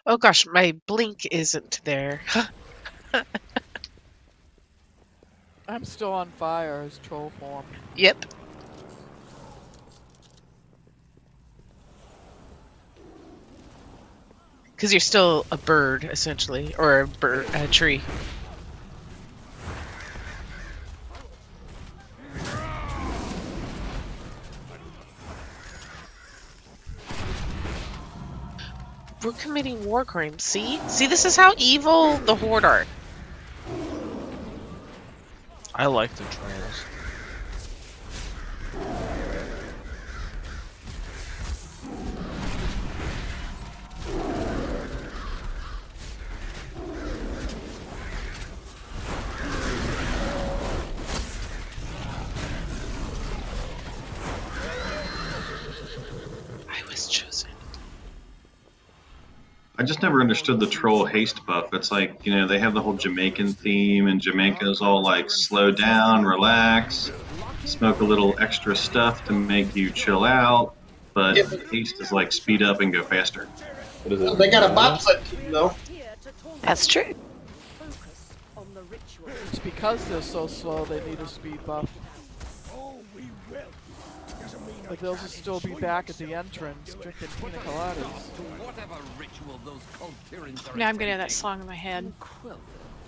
Oh gosh, my blink isn't there. I'm still on fire as troll form. Yep. Because you're still a bird, essentially, or a tree. We're committing war crimes. See? See, this is how evil the Horde are. I like the trolls. I was chosen. I just never understood the troll haste buff. It's like, you know, they have the whole Jamaican theme, and Jamaica's all like slow down, relax, smoke a little extra stuff to make you chill out. But haste is like speed up and go faster. They got a bobsled team, though. That's true. It's because they're so slow they need a speed buff. Like they'll just still be back at the entrance drinking pina coladas. Now I'm gonna have that song in my head.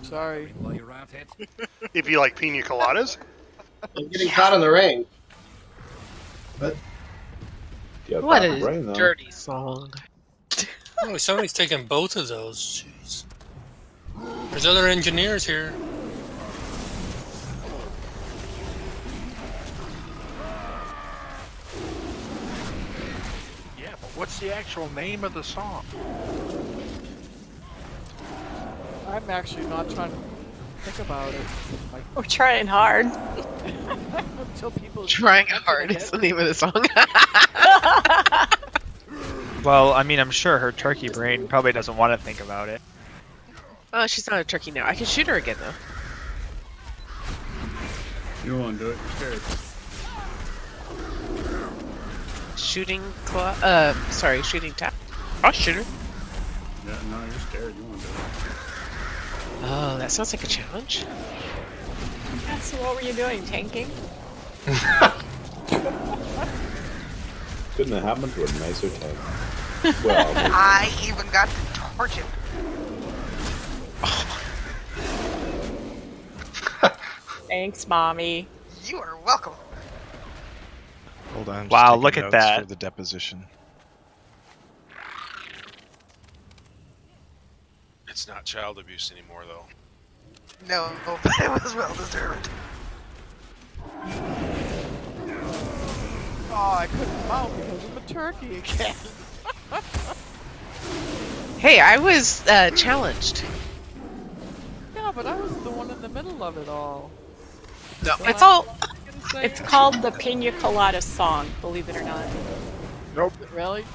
Sorry. If you like pina coladas? I'm getting caught in the rain. But What a dirty song. Oh, somebody's taking both of those. Jeez. There's other engineers here. Yeah, but what's the actual name of the song? I'm actually not trying to think about it. Like, We're trying hard. until people Trying hard is the name of the song. Well, I mean, I'm sure her turkey brain probably doesn't want to think about it. Oh, she's not a turkey now. I can shoot her again, though. you won't do it. You're scared. Shooting claw. Sorry, shooting tap. I'll shoot her. Yeah, no, you're scared. You won't do it. Oh, that sounds like a challenge. Yeah, so what were you doing? Tanking? Couldn't have happened to a nicer tank. Well, I even got to torch him. Thanks, mommy. You are welcome. Hold on. Wow, look at that. For the deposition. It's not child abuse anymore, though. No, but it was well deserved. Oh, I couldn't mount because of the turkey again. Hey, I was challenged. Yeah, but I was the one in the middle of it all. No, it's all. It's called the Pina Colada song, believe it or not. Nope. Really?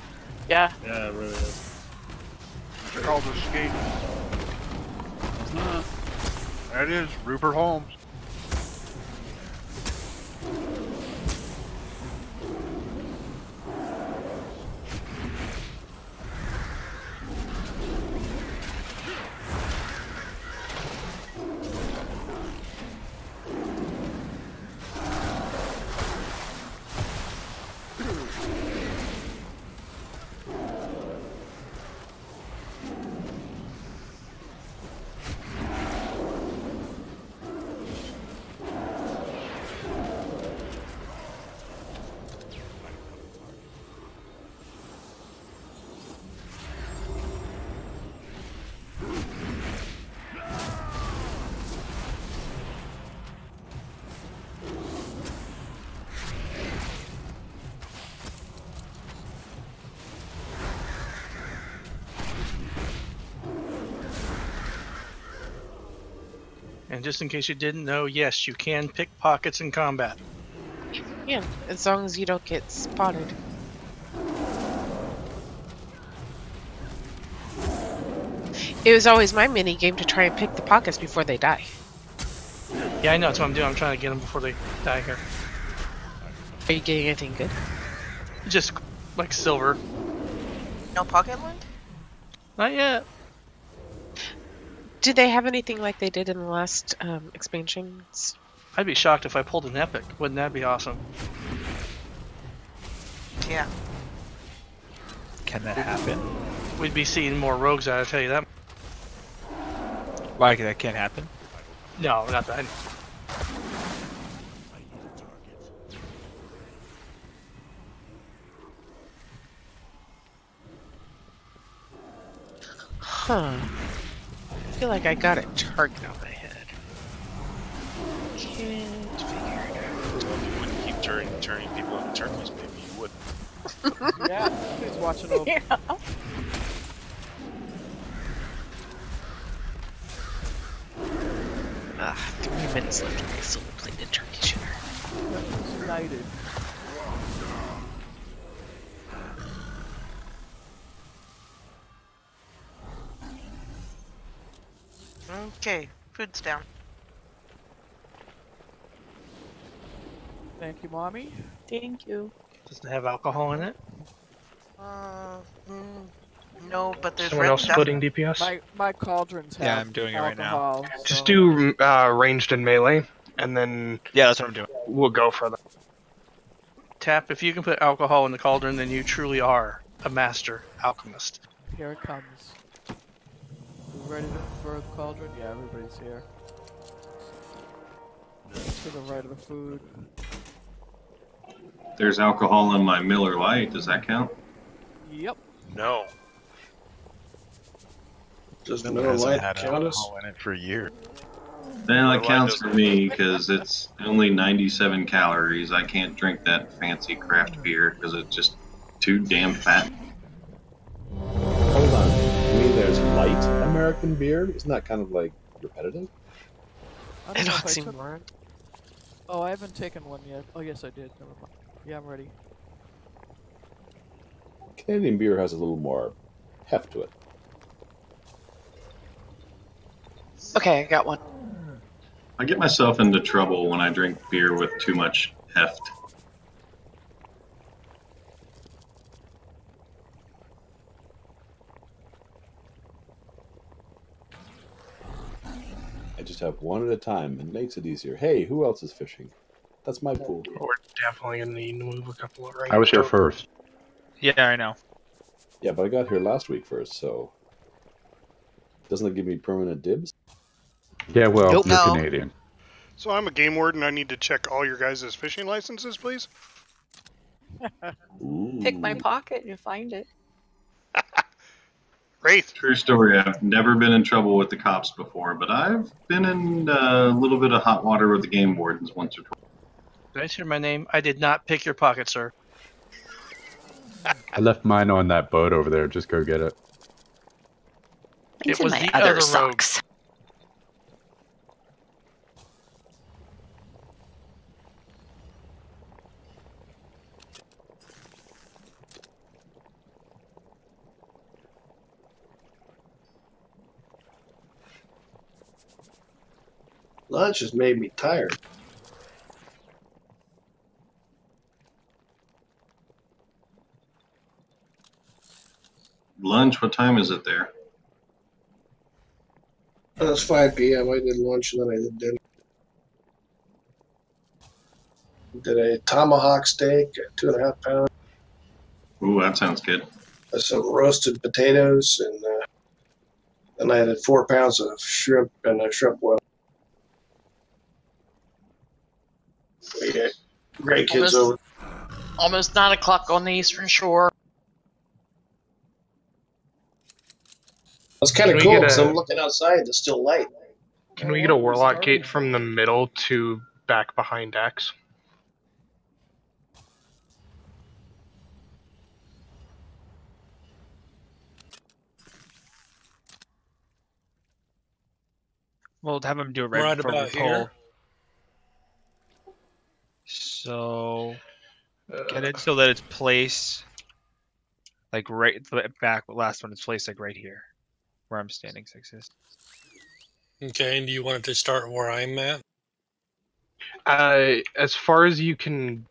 Yeah. Yeah, it really is. It's called Escape. It's not. That is Rupert Holmes. And just in case you didn't know, yes, you can pick pockets in combat. Yeah, as long as you don't get spotted. It was always my mini game to try and pick the pockets before they die. Yeah, I know. That's what I'm doing. I'm trying to get them before they die here. Are you getting anything good? Just like silver. No pocket link? Not yet. Do they have anything like they did in the last expansions? I'd be shocked if I pulled an epic. Wouldn't that be awesome? Yeah. Can that happen? We'd be seeing more rogues out, I'll tell you that. Why that can't happen? No, not that. Huh. I feel like I got a target on my head. Can't figure it out. Well, if you wouldn't keep turning people into turkeys, maybe you would. Yeah, he's watching over. Yeah. Ah, 3 minutes left on my silver-plated turkey shooter. United. Okay, food's down. Thank you, Mommy. Thank you. Does it have alcohol in it? No, but there's Someone red else stuff. splitting DPS? My cauldrons have Yeah, I'm doing it right now. alcohol, Just so- do ranged and melee, and then Yeah, that's what I'm doing. we'll go for them. Tap, if you can put alcohol in the cauldron, then you truly are a master alchemist. Here it comes. You ready for the cauldron? Yeah, everybody's here. To the right of the food. There's alcohol in my Miller Lite. Does that count? Yep. No. Does the Miller Miller hasn't Lite had count us? alcohol in it for years. Then it counts for me because it's only 97 calories. I can't drink that fancy craft beer because it's just too damn fat. Hold on. You mean there's light American beer? Isn't that kind of like repetitive? I An don't know if I took- oxymoron. Oh, I haven't taken one yet. Oh, yes, I did. Never mind. Yeah, I'm ready. Canadian beer has a little more heft to it. Okay, I got one. I get myself into trouble when I drink beer with too much heft. I just have one at a time. It makes it easier. Hey, who else is fishing? That's my pool. We're definitely going to need to move a couple of range. I was here first. Yeah, I know. Yeah, but I got here last week first, so doesn't it give me permanent dibs? Yeah, well, Nope. you're No. Canadian. So I'm a game warden. I need to check all your guys' fishing licenses, please. Pick my pocket and you find it. Wraith. True story. I've never been in trouble with the cops before, but I've been in a little bit of hot water with the game wardens once or twice. Did I hear my name? I did not pick your pocket, sir. I left mine on that boat over there. Just go get it. It's It was in my the other other rogue. socks. Lunch has made me tired. Lunch, what time is it there? It's 5 p.m. I did lunch and then I did dinner. Did a tomahawk steak, 2.5 pounds, Ooh, that sounds good. some roasted potatoes, and then I had 4 pounds of shrimp and a shrimp boil. We got great kids over. Almost 9 o'clock on the Eastern Shore. It's kind of Can we cool get because a- I'm looking outside. It's still light. Can we get a warlock gate from the middle to back behind X? We'll have him do it Right right before we about pull. here. So get it so that it's placed like right back. Last one is placed like right here, where I'm standing. Sixes. Okay, and do you want it to start where I'm at? As far as you can.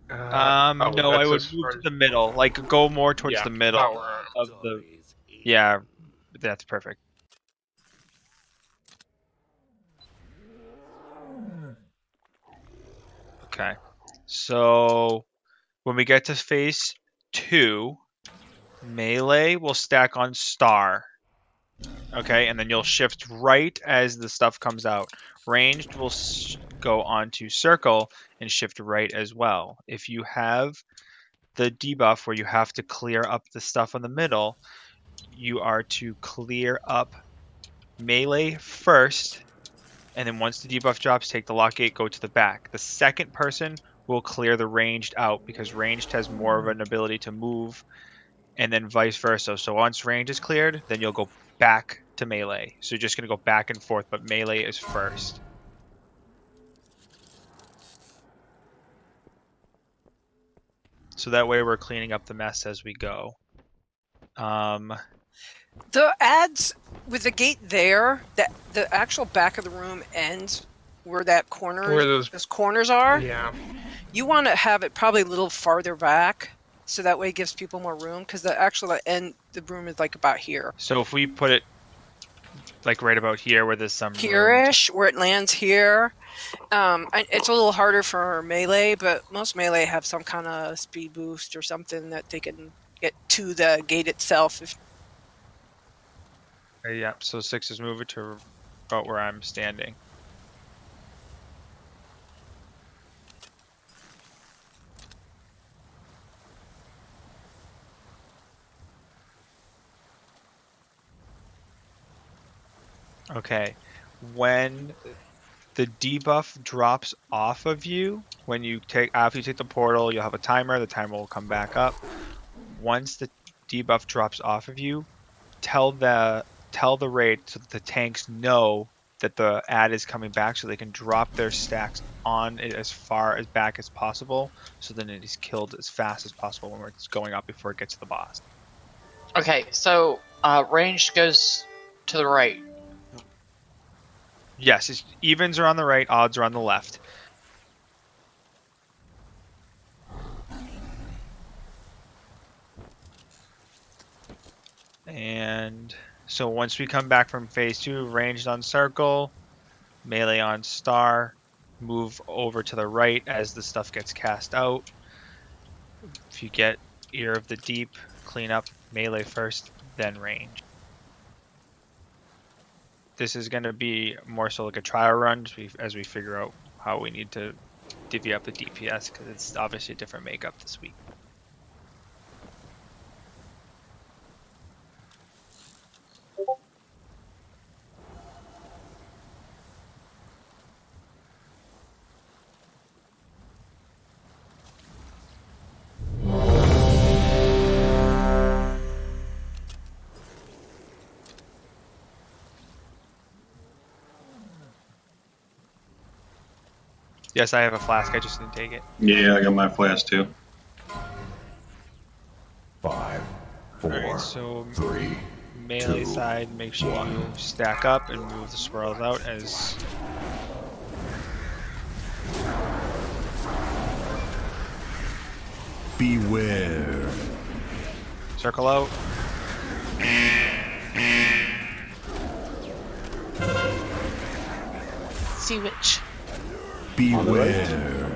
No, that's I would as move far to as- the middle. Like go more towards Yeah, the middle power. of the. Yeah, That's perfect. Okay. So when we get to phase 2, melee will stack on star. Okay, and then you'll shift right as the stuff comes out. Ranged will go onto circle and shift right as well. If you have the debuff where you have to clear up the stuff in the middle, you are to clear up melee first, and then once the debuff drops, take the lock gate, go to the back. The second person will clear the ranged out because ranged has more of an ability to move, and then vice versa. So once range is cleared, then you'll go back to melee. So you're just going to go back and forth, but melee is first. So that way we're cleaning up the mess as we go. The ads with the gate there, that the actual back of the room ends where that corner, Where those corners are. Yeah. You want to have it probably a little farther back, so that way it gives people more room. Because the actual end, the room is like about here. So if we put it like right about here, where there's some Here-ish, where it lands here. It's a little harder for melee, but most melee have some kind of speed boost or something that they can get to the gate itself. Yeah, so 6 is moving to about where I'm standing. Okay, when the debuff drops off of you, after you take the portal, you'll have a timer. The timer will come back up. Once the debuff drops off of you, tell the raid so that the tanks know that the ad is coming back, so they can drop their stacks on it as far as back as possible, so then it is killed as fast as possible when it's going up before it gets to the boss. Okay, so ranged goes to the right. Yes, evens are on the right, odds are on the left. And so once we come back from phase 2, ranged on circle, melee on star, move over to the right as the stuff gets cast out. If you get Ear of the Deep, clean up melee first, then range. This is going to be more so like a trial run as we figure out how we need to divvy up the DPS, because it's obviously a different makeup this week. Yes, I have a flask. I just didn't take it. Yeah, I got my flask too. 5, 4, Alright, so 3, melee 2, side, make sure you stack up and move the swirls out as... Beware. Circle out. See which. Beware.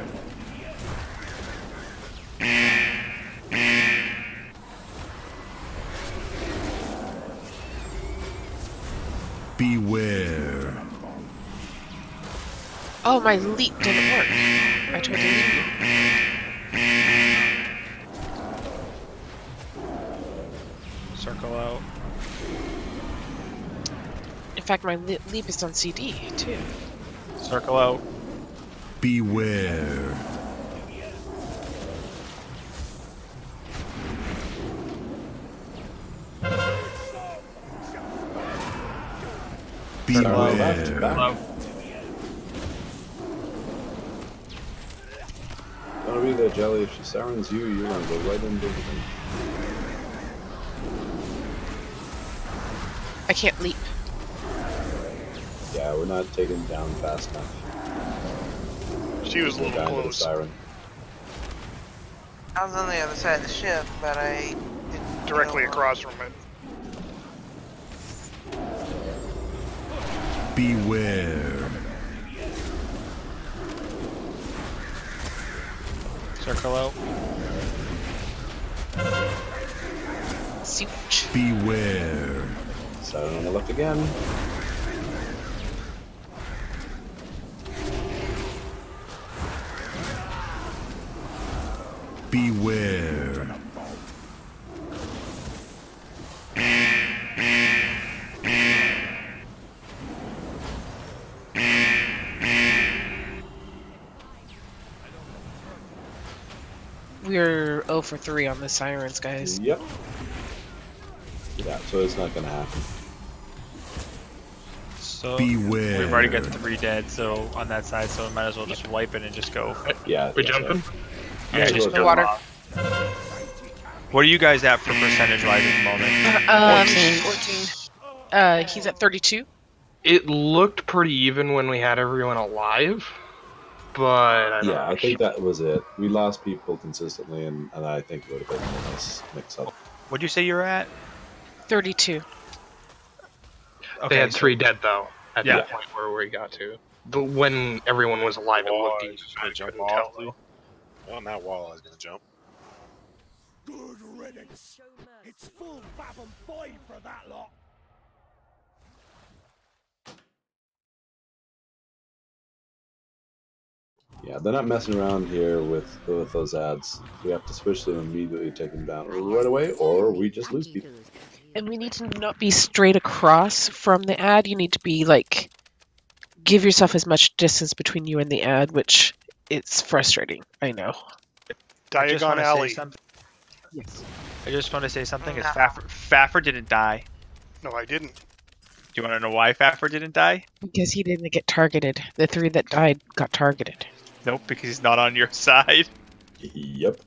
Beware. Oh, my leap didn't work. I tried to leap you. Circle out. In fact, my leap is on CD too. Circle out. Beware. Beware. Don't be there, Jelly. If she sirens you, you're gonna go right into the... I can't leap. Yeah, we're not taking down fast enough. She was a little Down to the close. siren. I was on the other side of the ship, but I didn't Directly kill her. across from it. Beware. Circle out. Beware. 7 on the left again. Beware. We're 0 for 3 on the sirens, guys. Yep. Yeah, so it's not gonna happen. So Beware. we've already got 3 dead, so on that side, so we might as well just wipe it and just go. Yeah. We jumping? Yeah, just the go water. off. What are you guys at for percentage-wise at the moment? 14. He's at 32. It looked pretty even when we had everyone alive, but I don't know. I think that was it. We lost people consistently, and I think it would have been a nice mix-up. What'd you say you were at? 32. They had 3 dead though at Yeah. that point where we got to. But when everyone was alive, it looked even. Just gonna jump couldn't off. tell. On that wall, I was gonna jump. Good riddance. It's full Babylon 5 for that lot. Yeah, they're not messing around here with those ads. We have to switch them immediately, take them down right away, or we just lose people. And we need to not be straight across from the ad. You need to be like, give yourself as much distance between you and the ad, which it's frustrating. I know. Diagon Alley. Yes. I just want to say something. Is Faffard didn't die. No, I didn't. Do you want to know why Faffard didn't die? Because he didn't get targeted. The 3 that died got targeted. Nope, because he's not on your side. Yep.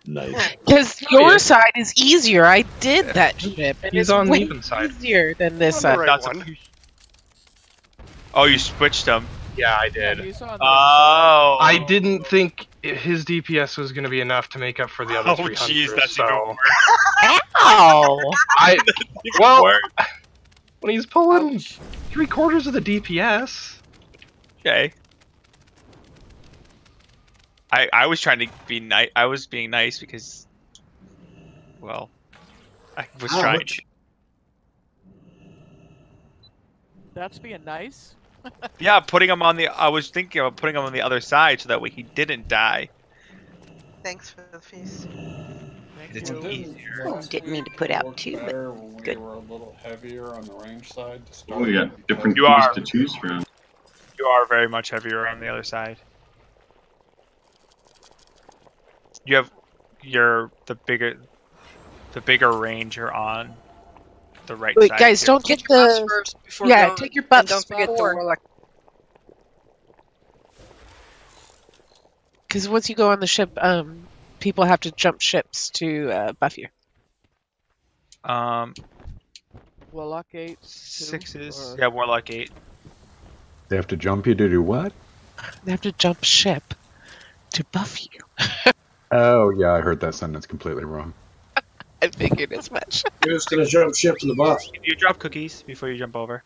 Nice. Because your side is easier. I did that ship, and He's it's on the way even side. easier than this On the side. right one. Oh, you switched him. Yeah, I did. He's on the Oh. I didn't think his DPS was going to be enough to make up for the other Oh, 300. jeez, that's so even worse. Ow! well, worse. when he's pulling 3/4 of the DPS. Okay. I was trying to be nice. I was being nice because, well, I was trying. That's being nice. Yeah, putting him on the. I was thinking about putting him on the other side so that way he didn't die. Thanks for the feast. It's easier. Oh, didn't mean to put out 2, but good. We were a little heavier on the range side to start. Oh, we got different You keys are. to choose from. You are very much heavier on the other side. You have the bigger range you're on the right Wait, side. guys, too. don't get the. First before Yeah, going, take your and butts don't forget the forward. warlock. Because once you go on the ship, people have to jump ships to buff you. Warlock 8. 6s. Yeah, Warlock 8. They have to jump you to do what? They have to jump ship to buff you. Oh, yeah, I heard that sentence completely wrong. I figured as much. You're just gonna jump ship to the buff. You drop cookies before you jump over.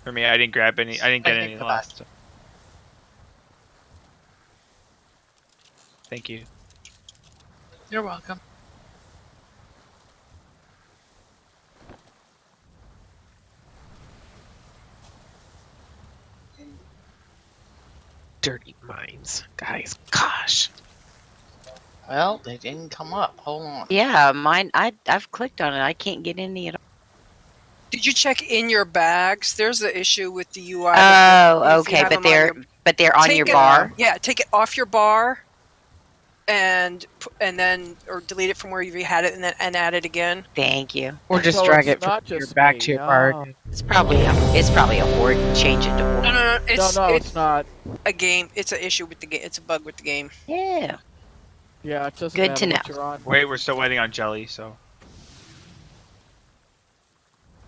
For me, I didn't grab any. I didn't get any left. Thank you. You're welcome. Dirty minds, guys. Gosh. Well, they didn't come up. Hold on. Yeah, mine. I've clicked on it. I can't get any at all. Did you check in your bags? There's the issue with the UI. Oh, If you okay, have but them they're on Take your it- bar. Yeah, take it off your bar, and then or delete it from where you had it, and add it again. Thank you. Or just So drag it's it not from your just back me, to your oh. bar. It's probably a horde. Change it to horde. No. It's It's not. a game. It's an issue with the game. It's a bug with the game. Yeah. Yeah, it doesn't Good matter to what know. you're on. Wait, we're still waiting on Jelly, so.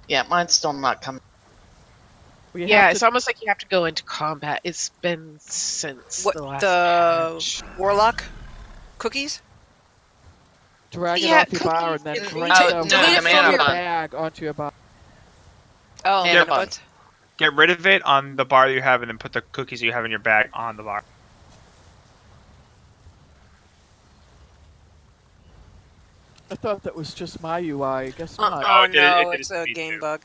Yeah, mine's still not coming. We Yeah, have it's to- almost like you have to go into combat. It's been since What the last the patch. warlock cookies? drag it Yeah, off your bar and then cookies. bring Oh, them delete it from from your your- bag onto your bar. Oh, Get, get rid of it on the bar you have, and then put the cookies you have in your bag on the bar. I thought that was just my UI. I guess not. Oh no, it's a game bug.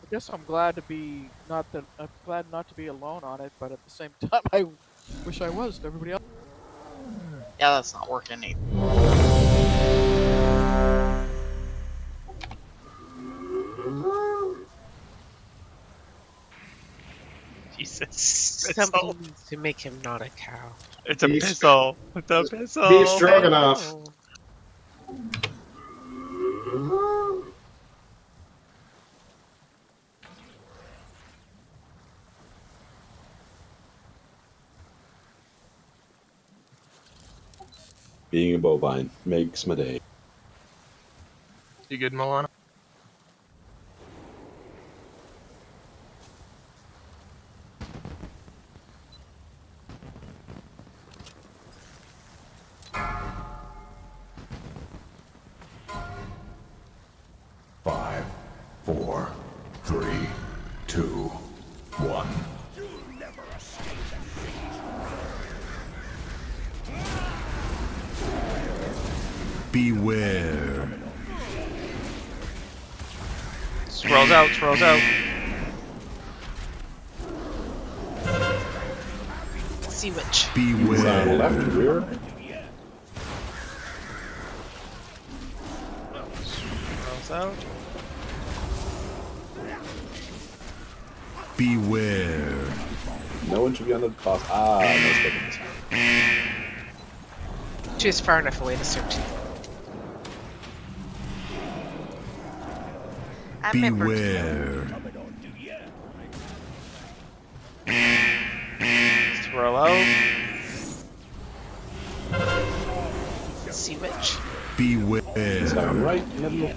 I guess I'm glad to be I'm glad not to be alone on it, but at the same time, I wish I was to everybody else. Yeah, that's not working either. Jesus. Something needs to make him not a cow. It's a pistol. It's a pistol. Beef stroganoff. Being a bovine makes my day. You good, Milana? Five, 4, 3, 2, 1. Beware. Swirls out, swirls out. See which. Beware. Left rear. Swirls out. Beware. No one should be on the boss. Ah, no spoken. She was far enough away to search. Beware. Swirl out. See which. Beware. Sound right. Middle.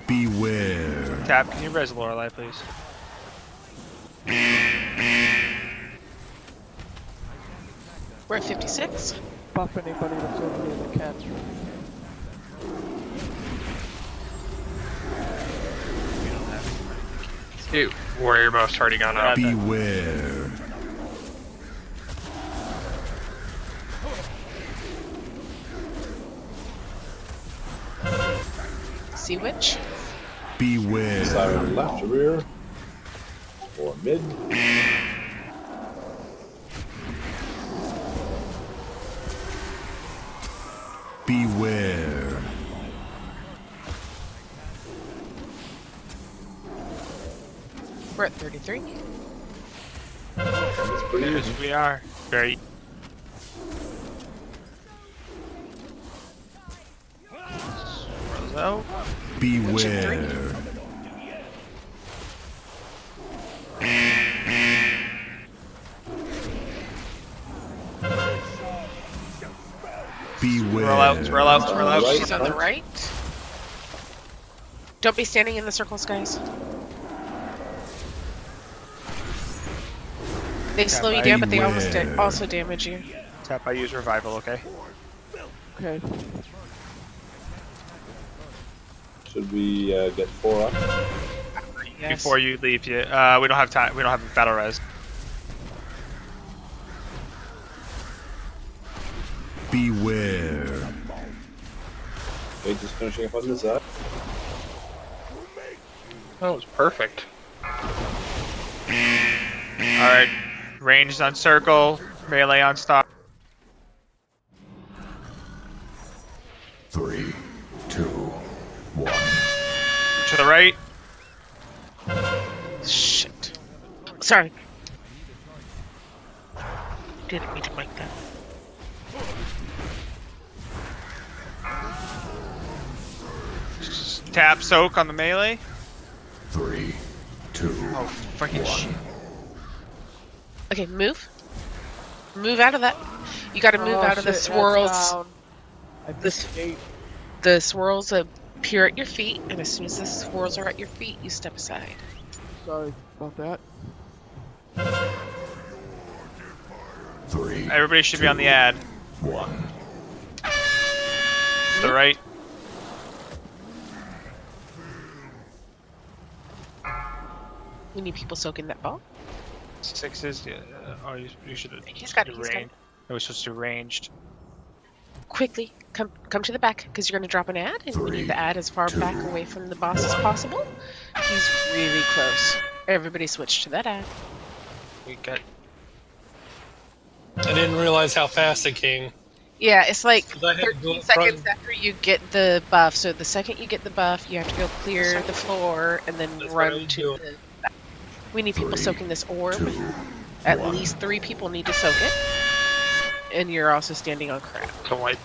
Beware. Tap, can you res Lorelei, please? We're at 56. Buff anybody that's over here that can. Dude, warrior buff's already gone up. Beware. See which. Beware. Siren left rear. Or mid. Beware. We're at 33. That's pretty Yes, easy. we are. Very. Swirls out. Beware. Beware. Swirl out, swirl out, swirl out. Right. She's on the right. Don't be standing in the circles, guys. They slow you down, but they almost also damage you. Tap, I use revival, okay? Okay. Should we get 4 up? Yes. Before you leave, we don't have time. We don't have battle res. Beware. Okay, just finishing up on this side. That was perfect. Alright. Ranged on circle, melee on stop. 3, 2, 1. To the right. Shit. Sorry. Didn't mean to mic that. Tap soak on the melee. 3, 2. Oh, freaking shit. Okay, move. Move out of that. You gotta move out of the swirls. The The swirls appear at your feet, and as soon as the squirrels are at your feet, you step aside. Sorry about that. Everybody should be on the ad. 1. To the right. We need people soaking that ball. 6s. Oh, you should have. He's got it. He's got it. It was supposed to be ranged. Quickly, come to the back, because you're going to drop an ad, and we need the ad as far back away from the boss as possible. He's really close. Everybody switch to that ad. We got. I didn't realize how fast it came. Yeah, it's like I had to 13 go up seconds front. after you get the buff. So the second you get the buff, you have to go clear the floor and then run to the back. We need people soaking this orb. At least 3 people need to soak it. And you're also standing on crap. Don't wait.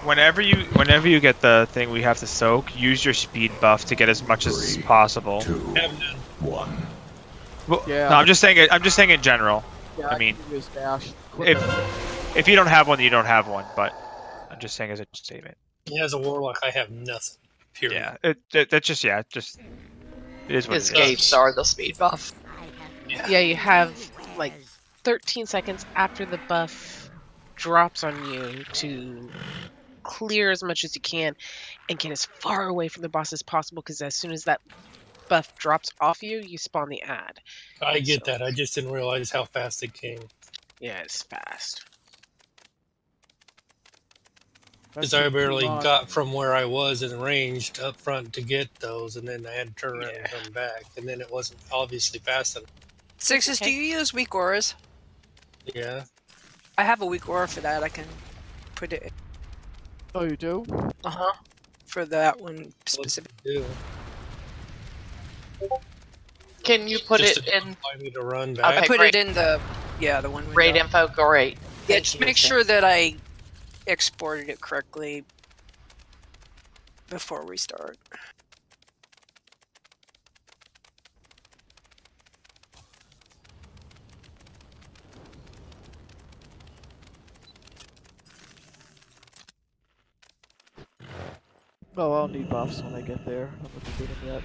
Whenever you get the thing we have to soak, use your speed buff to get as much as possible. 2, 1. Well, Yeah. no, I'm just saying in general. Yeah, I mean, use dash. if you don't have one, you don't have one. But I'm just saying as a statement. As a warlock, I have nothing. Period. Yeah, that's just it is what His it is. gates are the speed buff. Yeah, you have like 13 seconds after the buff drops on you to clear as much as you can and get as far away from the boss as possible, because as soon as that buff drops off you, you spawn the ad. I get that. I just didn't realize how fast it came. Yeah, it's fast. Because I barely got from where I was in ranged up front to get those, and then I had to turn around and come back, and then it wasn't obviously fast enough. Sixes, do you use weak auras? Yeah. I have a weak aura for that. I can put it. Oh, you do? Uh-huh. For that one specifically. Can you put Just it to in? I need to run back. I put it in the the one. Raid info, great. Yeah, just make sure that I exported it correctly before we start. Oh, I'll need buffs when I get there. I'm not doing them yet.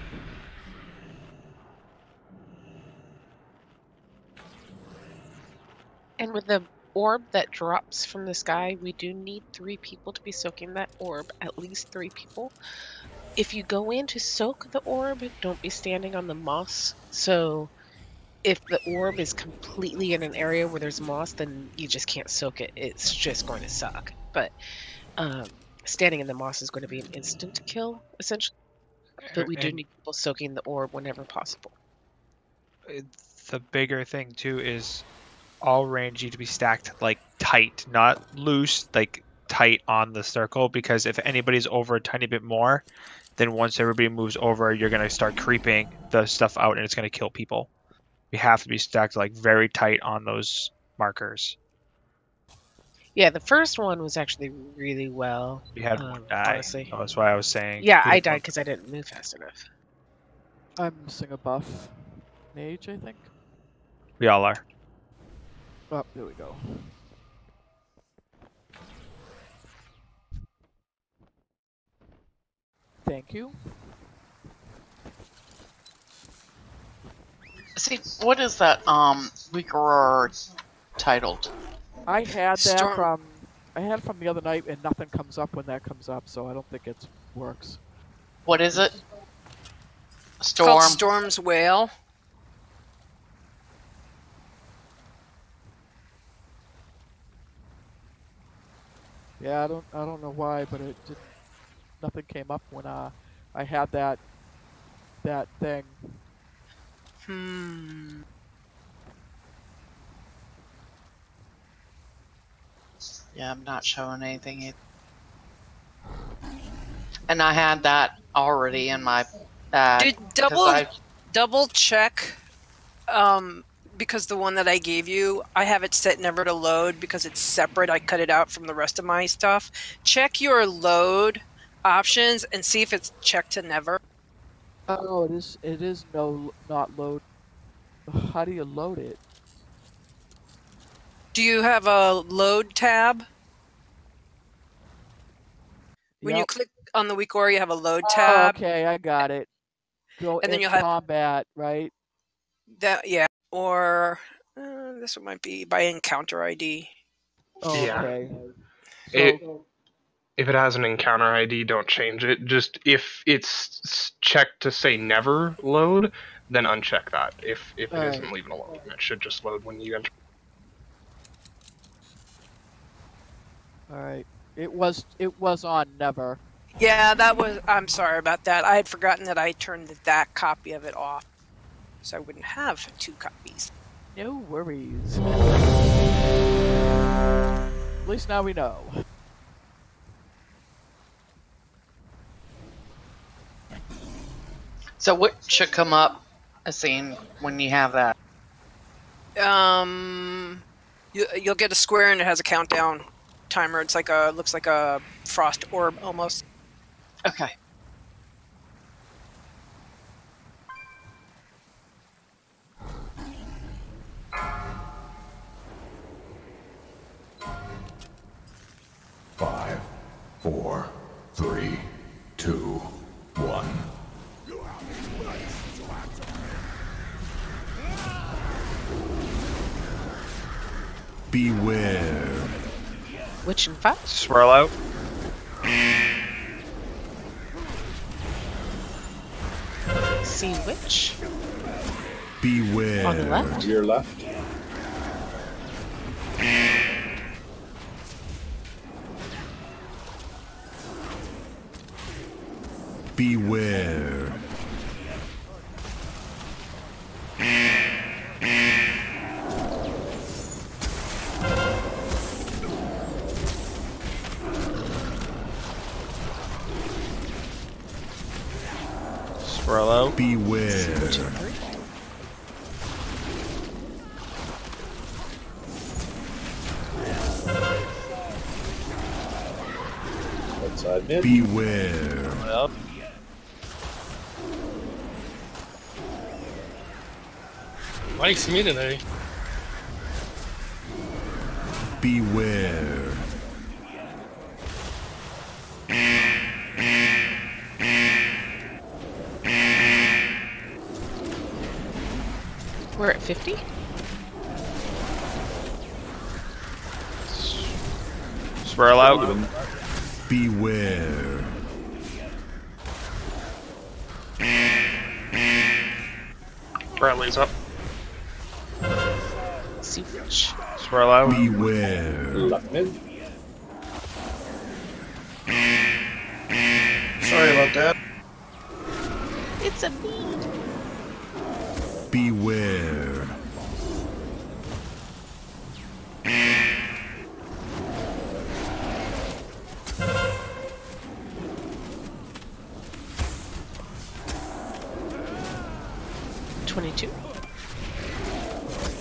And with the orb that drops from the sky, we do need 3 people to be soaking that orb. At least 3 people. If you go in to soak the orb, don't be standing on the moss. So if the orb is completely in an area where there's moss, then you just can't soak it. It's just going to suck. But standing in the moss is going to be an instant kill, essentially. But we do And need people soaking the orb whenever possible. the bigger thing too is all range need to be stacked like tight, not loose, like tight on the circle, because if anybody's over a tiny bit more, then once everybody moves over, you're going to start creeping the stuff out and it's going to kill people. We have to be stacked like very tight on those markers. Yeah, the first one was actually really well. We had one die. Honestly. Oh, that's why I was saying. Yeah, I died because I didn't move fast enough. I'm missing a buff. Mage, I think. We all are. Oh, there we go. Thank you. See, what is that weaker titled? I had that Storm. from the other night, and nothing comes up when that comes up, so I don't think it works. What is it? It's called Storm. Storm's Wail. Yeah, I don't know why, but it didn't. Nothing came up when I had that thing. Yeah, I'm not showing anything either. And I had that already in my bag. Double check, because the one that I gave you, I have it set never to load because it's separate. I cut it out from the rest of my stuff. Check your load options and see if it's checked to never. Oh, it is not load. How do you load it? Do you have a load tab? When you Yep. click on the weak aura, you have a load Oh, tab. okay, I got it. Go And then in you'll have combat, right? that, yeah. Or this one might be by encounter ID. Oh, Yeah. okay. If it has an encounter ID, don't change it. Just if it's checked to say never load, then uncheck that. If it Alright. isn't, leave it alone. It should just load when you enter. Alright. It was on never. Yeah, that was. I'm sorry about that. I had forgotten that I turned that copy of it off, so I wouldn't have 2 copies. No worries. At least now we know. So what should come up a scene when you have that? You'll get a square and it has a countdown timer. It's like looks like a frost orb almost. Okay. Five, 4, 3, 2, 1. Beware. Witch and fire. Swirl out. See witch. Beware. On the left. Your left. Beware. Swirl out. Beware. Outside mid. Beware. Up. Likes me today. Beware. We're at 50. Swirl out. Beware. Bradley's up. See witch. Swirl out. Beware. Left mid. Sorry about that. It's a bead. Beware.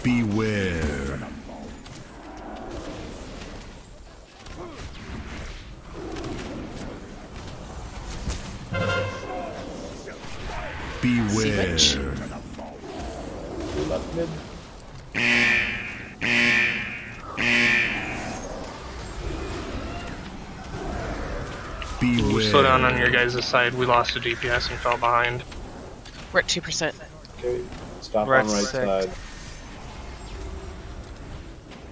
Beware. Beware. Left mid. Ooh, slow down on your guys' side. We lost a DPS and fell behind. We're at 2%. Okay. Stop We're on at right 6. side.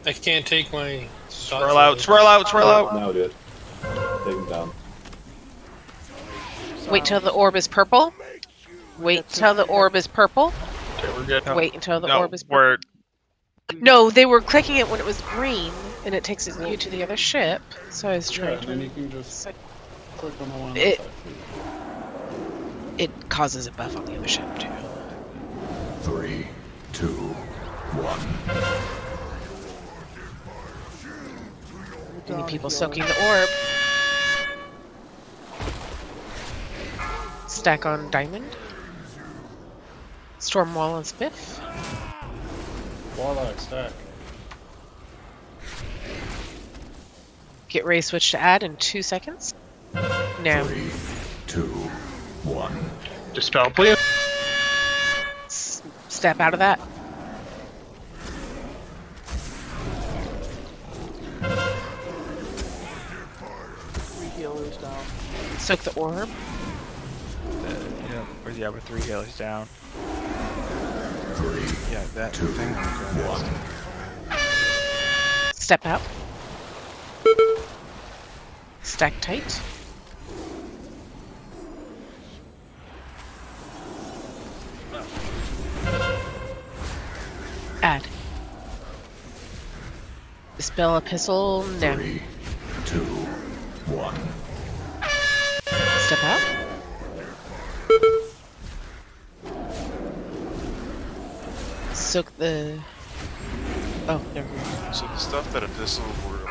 I can't take my... Swirl out, swirl out, swirl out! Now do it. Take him down. Wait till the orb is purple. Wait till the orb is purple. Okay, we're good. Wait until the No, orb is purple. No, they were clicking it when it was green, and it takes you to the other ship. So I was trying then to... you can just click on the one on the It, side. it causes a buff on the other ship, too. 3, 2, 1. Any people soaking the orb. Stack on diamond. Storm wall and spiff. Warlock stack. Get ray switch to add in 2 seconds. Now. 3, 2, 1. Dispel, please. Step out of that. down. Soak the orb. Yeah, with 3 healers down. 3. Yeah, that 2, thing. 1. Step out. Stack tight. Add. Dispel epistle now. 3, 2, 1. Step out. Soak the. Oh, never mind. So the stuff that Epistle were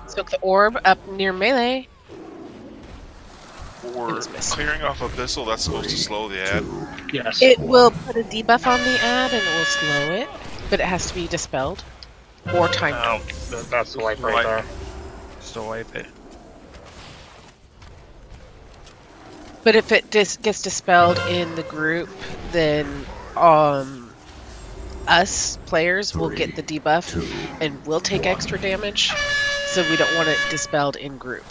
Soak the orb up near melee. clearing off Abyssal, that's supposed to slow the ad. Yes. It will put a debuff on the ad and it will slow it, but it has to be dispelled or timed. Oh, that's the wipe right there. Still wipe it. But if it gets dispelled in the group, then us players will get the debuff and will take extra damage. So we don't want it dispelled in group.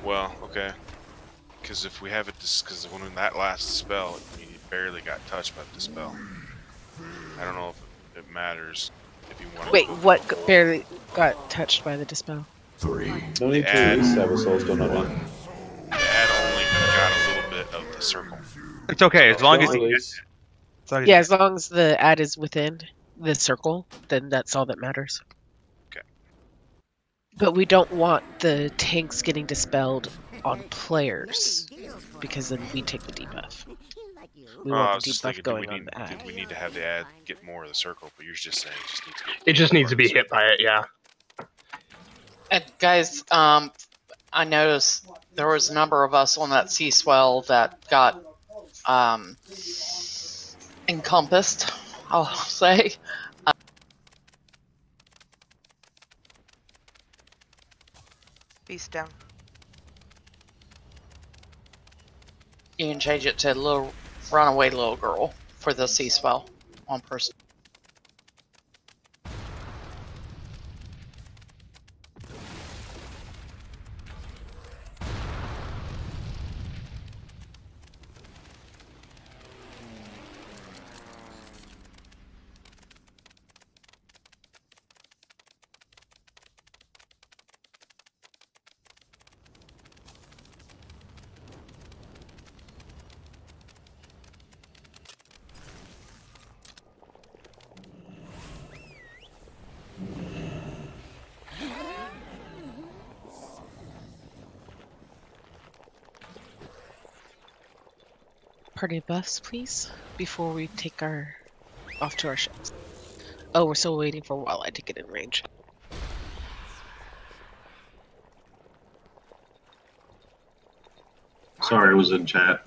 Well, okay. Because if we have it, because when that last dispel, it barely got touched by the dispel. I don't know if it matters if you want. Wait, what barely got touched by the dispel? 3. No need to have a soulstone on it. The ad only got a little bit of the circle. It's okay as long as Yeah, as long as the ad is within the circle, then that's all that matters. Okay. But we don't want the tanks getting dispelled on players, because then we take the debuff. We I want was the just debuff thinking, going on the ad. did we need to have the ad get more of the circle? But you're just saying It just needs to be hit by it, yeah. And guys, I noticed there was a number of us on that sea swell that got encompassed, I'll say. Beast down. You can change it to little runaway little girl for the sea swell. One person. Party buffs, please, before we take our off to our ships. Oh, we're still waiting for Walleye to get in range. Sorry, it was in chat.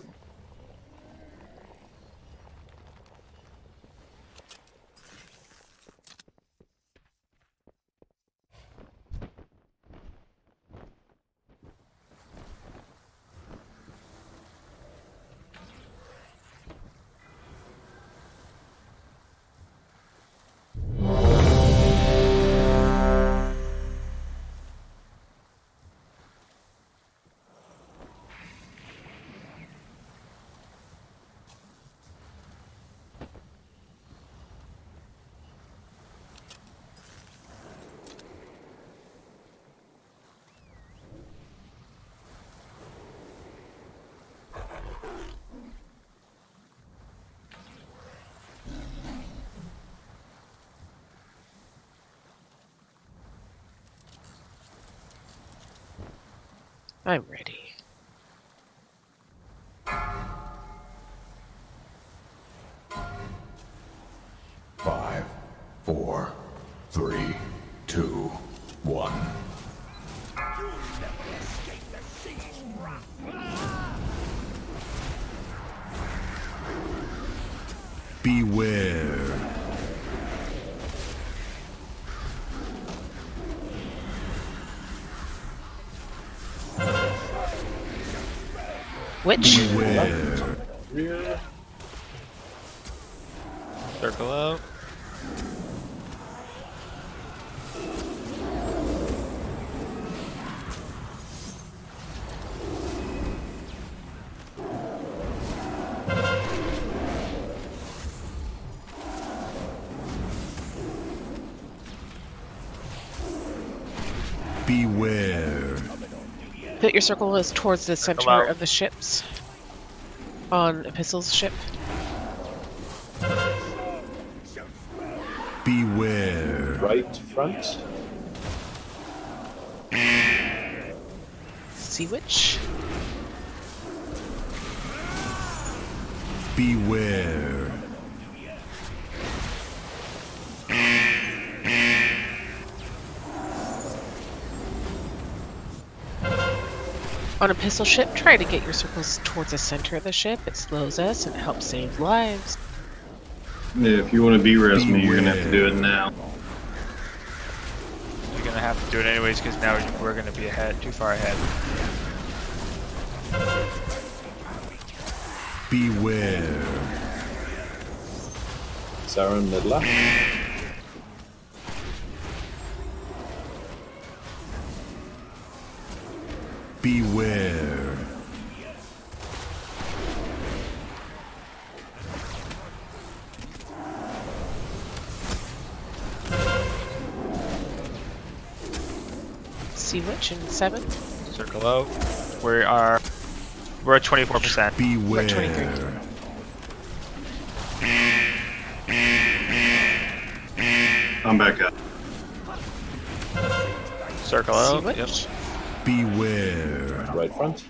I'm ready. Five, 4, 3, 2, 1. Beware. Which? Beware. Circle out. Beware. Put your circle as towards the center of the ships. On Epistle's ship. Beware. Right front. Sea Witch. Beware. On a pistol ship, try to get your circles towards the center of the ship. It slows us and helps save lives. Yeah, if you want to B-res me, you're going to have to do it now. You're going to have to do it anyways, because now we're going to be ahead, too far ahead. Beware. Saren Midla. Beware. Sea Witch in 7. Circle out. We're at 24%. Beware. We're at 23. I'm back up. Circle out. Yep. Beware. Right front.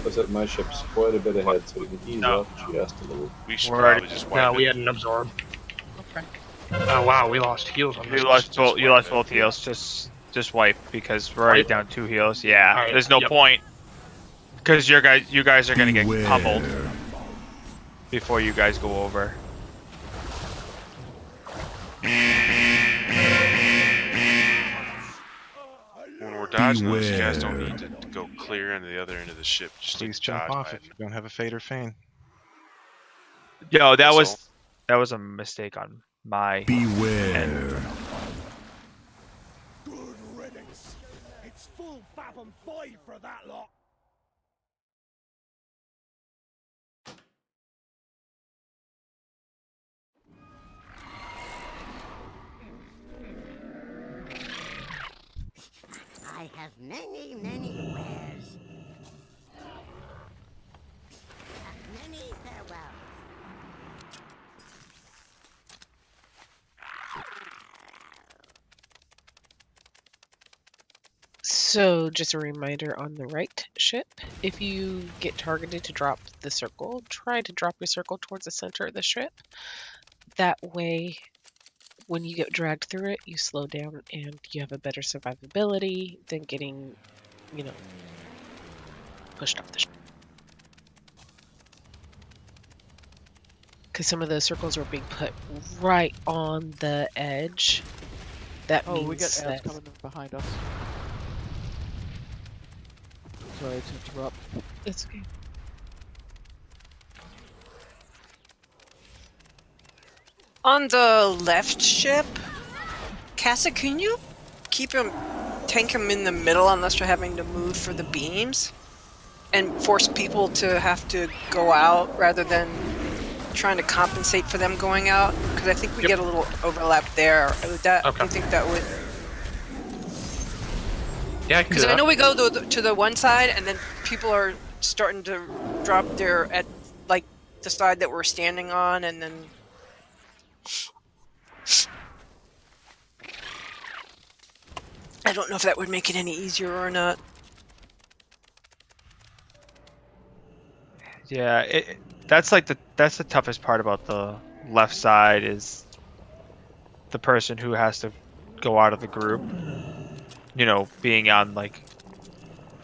Looks like my ship's quite a bit ahead, so we can ease up just a little. We should probably just wipe No, it. we had an absorb. Okay. Oh wow, we lost heals on this. You lost both heals. Just wipe, because we're already down 2 heals. Yeah, Alright, there's no point. Because you guys are gonna get pummeled before you guys go over. When we're dodging those, you guys don't need to go clear into the other end of the ship. Just Please dodge jump off by if you don't have a Fade or Feign. Yo, that That's was a mistake on my Beware. end. Good riddance. It's full Fathom 5 for that lot. I have many, many wares. Many farewells. So, just a reminder on the right ship, if you get targeted to drop the circle, try to drop your circle towards the center of the ship. That way, when you get dragged through it, you slow down and you have a better survivability than getting, pushed off the ship. Because some of those circles are being put right on the edge. That means we got that... ads coming behind us. Sorry to interrupt. It's okay. On the left ship, Casa, can you tank him in the middle unless you're having to move for the beams? And force people to have to go out rather than trying to compensate for them going out? Because I think we get a little overlap there. Do you think that would... Yeah, I can do Because I that. know we go to the one side, and then people are starting to drop their at the side that we're standing on, and then. I don't know if that would make it any easier or not. Yeah, that's the toughest part about the left side is the person who has to go out of the group. Being on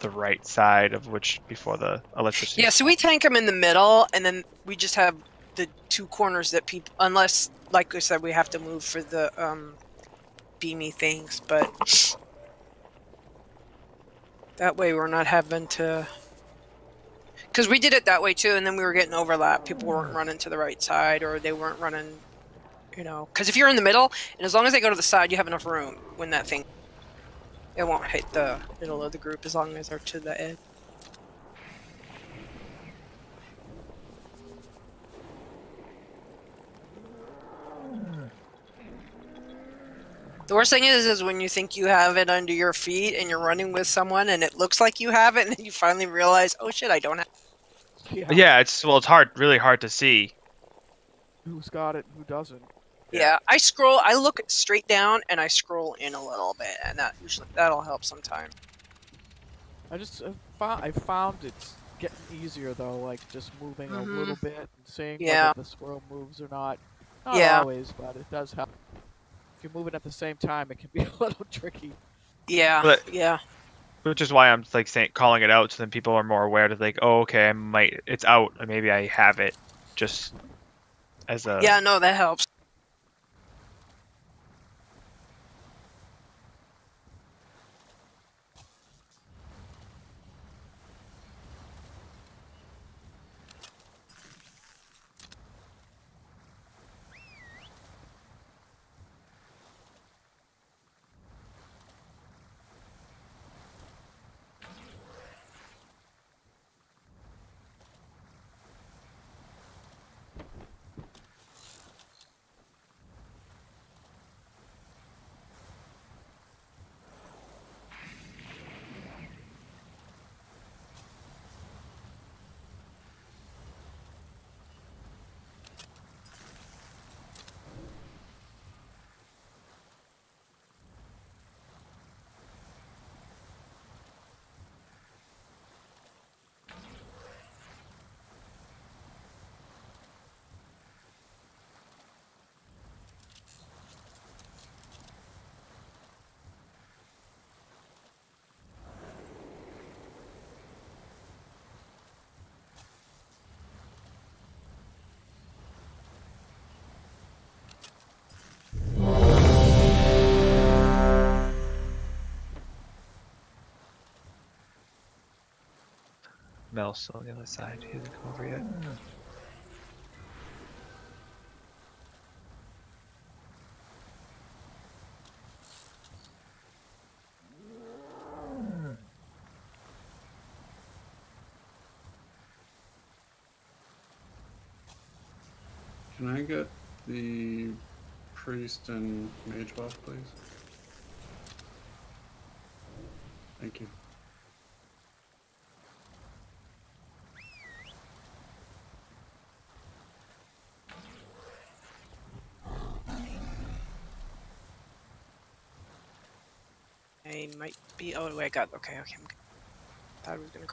the right side of which before the electricity. Yeah, so we tank them in the middle, and then we just have the 2 corners that people, unless, like I said, we have to move for the beamy things, but that way we're not having to. Because we did it that way too, and then we were getting overlap. People weren't running to the right side, or they weren't running, Because if you're in the middle, and as long as they go to the side, you have enough room when that thing. It won't hit the middle of the group as long as they're to the edge. The worst thing is when you think you have it under your feet and you're running with someone and it looks like you have it, and then you finally realize, oh shit, I don't have it. Yeah, it's really hard to see. Who's got it and who doesn't. Yeah, I look straight down and I scroll in a little bit, and that'll help sometimes. I found it's getting easier though, like just moving a little bit and seeing Yeah. whether the squirrel moves or not. Not Yeah. always, but it does help. If you're moving at the same time, it can be a little tricky. Yeah, But- yeah. Which is why I'm like calling it out, so then people are more aware that like, oh, okay, it's out, and maybe I have it, just as a. Yeah, no, that helps. Mel's still on the other side. He hasn't come over yet. Can I get the priest and mage buff, please? Thank you. I might be. Oh, wait, I got. Okay, I'm good. Thought I was gonna.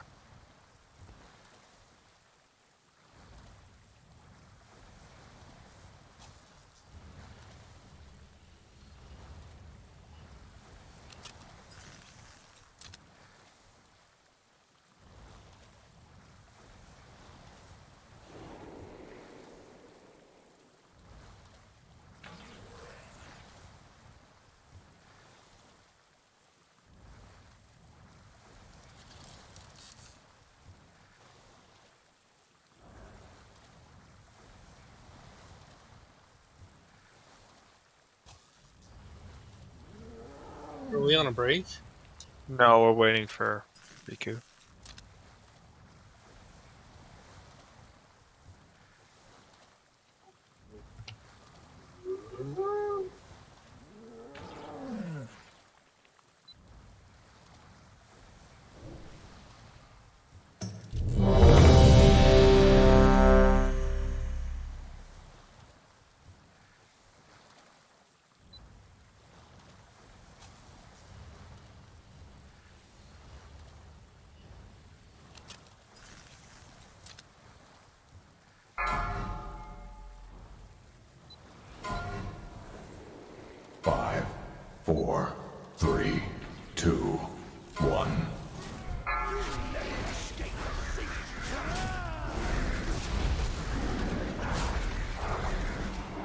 Are we on a break? No, we're waiting for Riku. Five, 4, 3, 2, 1.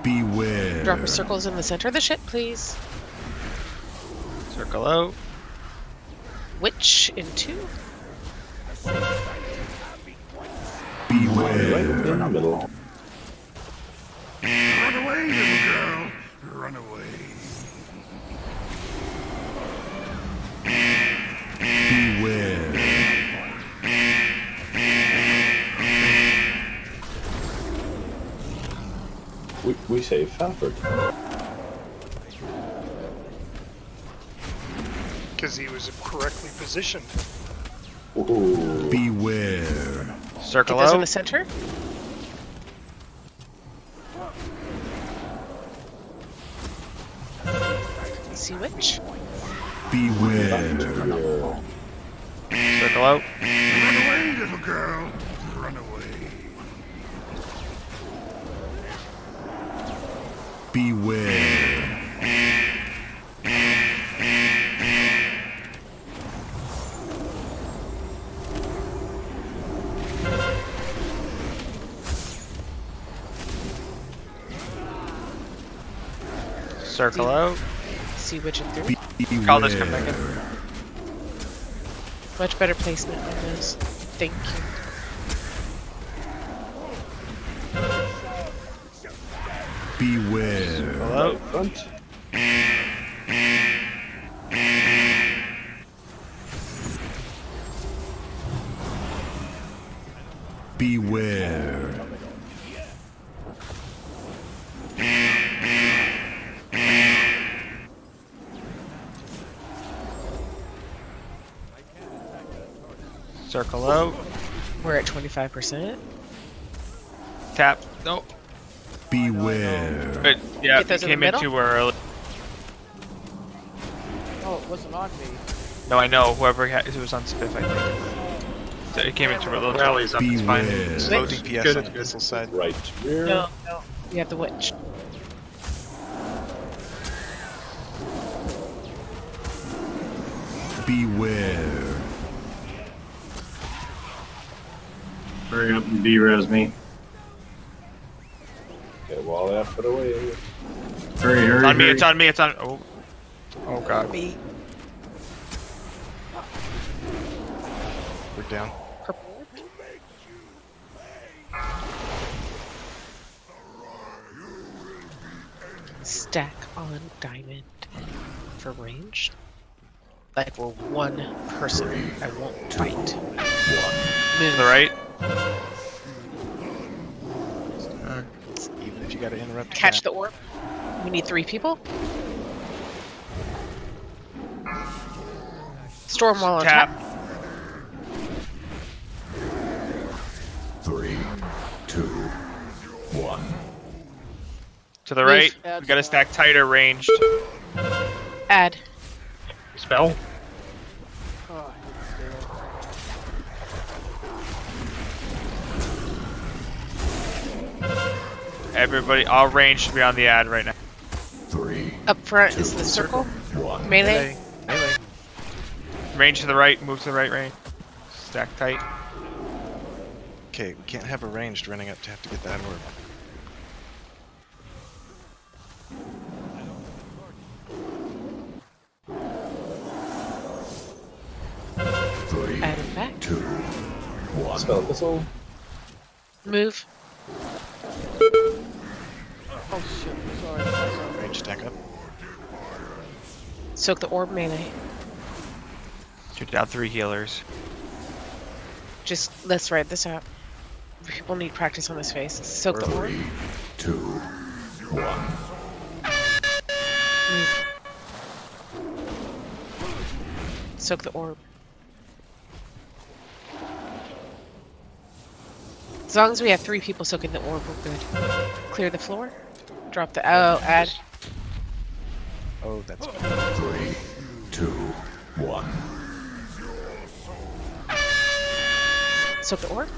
Beware. Drop your circles in the center of the ship, please. Circle out. Witch in 2. Beware. Right in the middle. Run away, little girl. Run away. Beware. We say Faffard. because he was correctly positioned. Ooh. Beware. Circle Get those in out. the center. See which? Beware. Circle out. Run away, little girl. Run away. Beware. Circle out. See which and through. Call this come back in. Much better placement on those. Thank you. Beware. Hello. Front. Beware. Circle out. We're at 25%. Tap. Nope. Beware. But yeah, Get those in came the in middle? too early. Oh, it wasn't on me. No, I know. Whoever had, it was on Spiff, I think. So it came in too early. Rally's up. It's fine. Beware. Slow Wait. DPS Good, on it's the missile side. Right rear. No, no. We have the witch. Beware. Hurry up and B-res me. Okay, wall that, put away. Hurry, It's hurry, on me. hurry. It's on me. It's on. Oh. Oh god. Me. We're down. Stack on diamond for range. Like we're one person. I won't fight. Move. To the right. Even if you gotta interrupt. you Catch can. the orb. We need 3 people. Storm wall on Tap. tap. 3, 2, 1. To the right. Move. We gotta stack tighter ranged. Add. Spell. Oh, I hate Everybody, all range should be on the ad right now. 3. Up front is the circle. 1. Melee. Melee. Range to the right. Move to the right range. Stack tight. Okay, we can't have a ranged running up to have to get that orb. Add him back. 2, 1. Spell missile. Move. Oh shit, sorry. Range stack up. Soak the orb melee. Shoot down 3 healers. Just let's write this out. People need practice on this face. Soak the orb. 3, 2, 1. Move. Soak the orb. As long as we have 3 people soaking the orb, we're good. Clear the floor. Drop the add. Oh, that's 3, 2, 1. Soak the orb.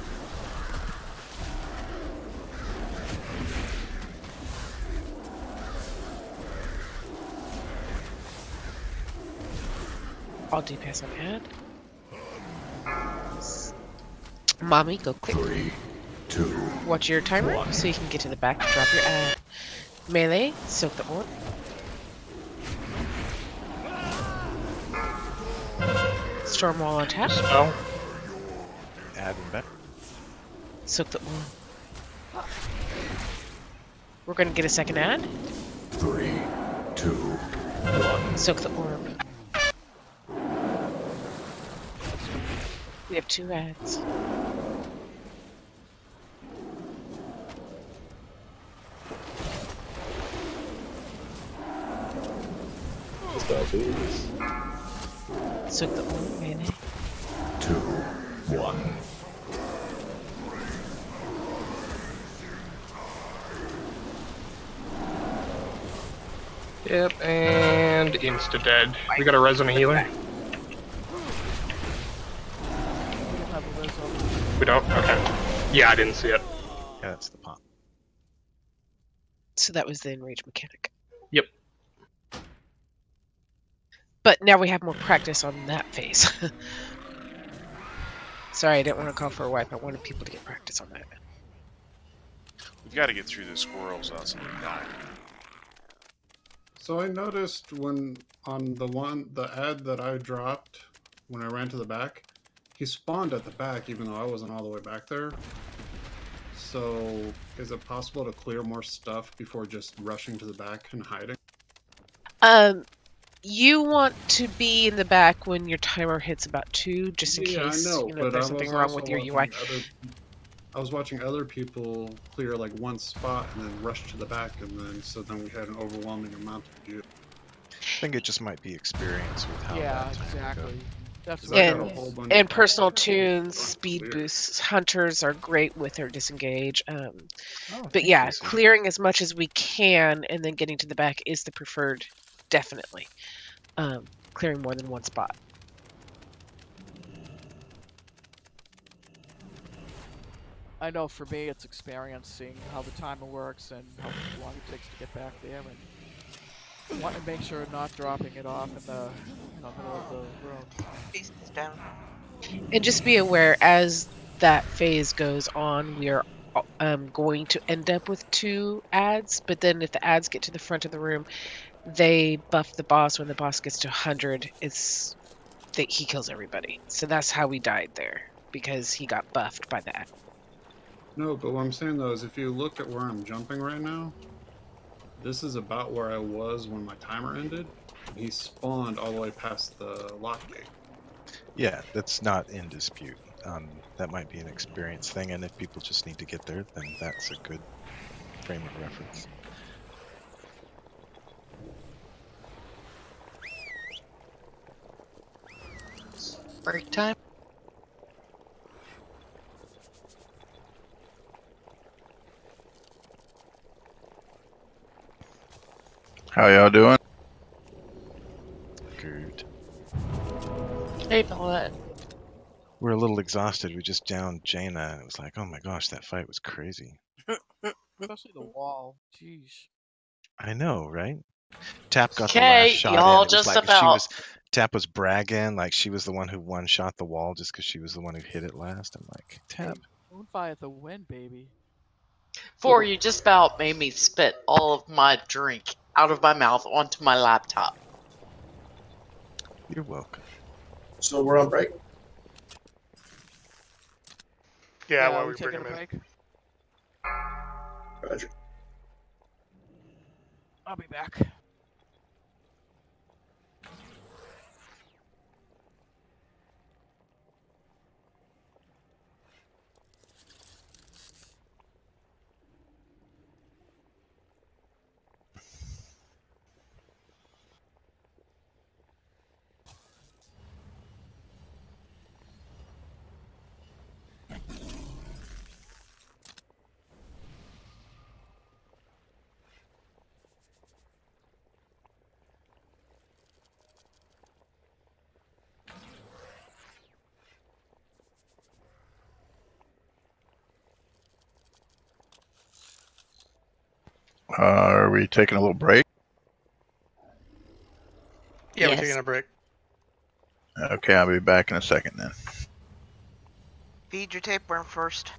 I'll DPS on add. Mommy, go quick. 3, 2. Watch your timer 1. so you can get to the back. Drop your add. Melee, soak the orb. Storm wall on tap. Spell. Add and back. Soak the orb. We're gonna get a second add. 3, 2, 1. Soak the orb. We have 2 ads. Spell, please. Soak the orb, melee. 2, 1. Yep, and insta-dead. We got a res on a healer? We don't? Okay. Yeah, I didn't see it. Yeah, that's the pop. So that was the enrage mechanic. Yep. But now we have more practice on that phase. Sorry, I didn't want to call for a wipe. I wanted people to get practice on that. We've got to get through the squirrels without somebody dying. So I noticed when on the ad that I dropped when I ran to the back, he spawned at the back even though I wasn't all the way back there. So is it possible to clear more stuff before just rushing to the back and hiding? You want to be in the back when your timer hits about 2, just in case I know, but there's I something was wrong also with your watching UI. I was watching other people clear like one spot and then rush to the back, and then we had an overwhelming amount to do. I think it just might be experience with how Yeah, that time exactly. goes. That's And personal tunes, speed boosts. Hunters are great with their disengage. But yeah, clearing as much as we can and then getting to the back is the preferred, definitely. Clearing more than one spot. I know for me it's experiencing how the timer works and how long it takes to get back there, and want to make sure not dropping it off in the middle of the room. Beast down. And just be aware, as that phase goes on, we are going to end up with 2 ads, but then if the ads get to the front of the room, they buff the boss. When the boss gets to 100, he kills everybody. So that's how we died there, because he got buffed by that. No, but what I'm saying though is if you look at where I'm jumping right now, this is about where I was when my timer ended. He spawned all the way past the lock gate. Yeah, that's not in dispute. That might be an experience thing, and if people just need to get there, then that's a good frame of reference. Break time. How y'all doing? Good. Hey, Paulette. We're a little exhausted. We just downed Jaina, and it was like, oh my gosh, that fight was crazy. Especially the wall. Jeez. I know, right? Tap got the Okay, last shot in. y'all It was just like about. Tap was bragging like she was the one who one-shot the wall just because she was the one who hit it last. I'm like, Tap. Moonfire at the win, baby. For you just about made me spit all of my drink out of my mouth onto my laptop. You're welcome. So we're on break? Yeah, while we're we bring taking him a in. break. Roger. I'll be back. Are we taking a little break? Yeah, Yes. we're taking a break. Okay, I'll be back in a second then. Feed your tapeworm first.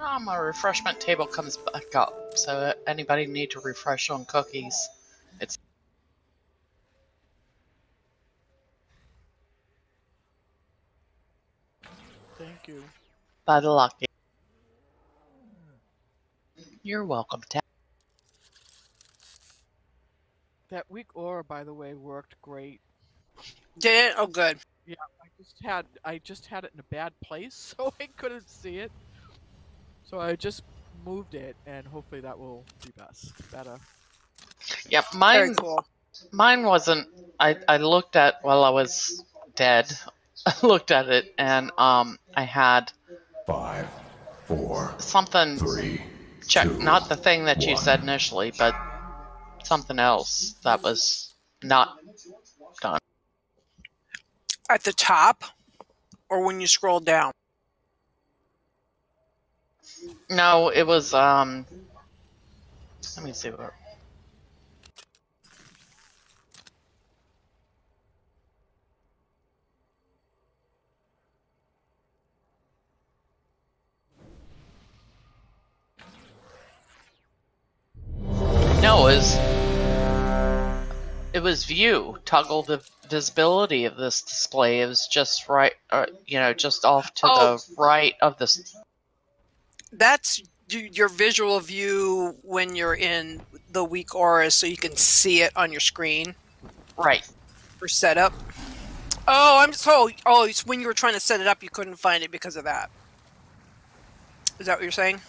My refreshment table comes back up, so anybody need to refresh on cookies? It's Thank you. by the lucky. You're welcome, Tab. That weak aura, by the way, worked great. Did it? Oh, good. Yeah, I just had it in a bad place, so I couldn't see it. So I just moved it, and hopefully that will be better. Yep, mine. Very cool. Mine wasn't. I looked at while I was dead. I looked at it, and I had 5, 4, something 3, check. 2, Not the thing that you 1. said initially, but something else that was not done. At the top, or when you scroll down? No, it was. Let me see what. No, it was view. Toggle the visibility of this display. It was just right, just off to the right of this. That's your visual view when you're in the weak auras, so you can see it on your screen. Right. For setup. Oh, it's when you were trying to set it up, you couldn't find it because of that. Is that what you're saying?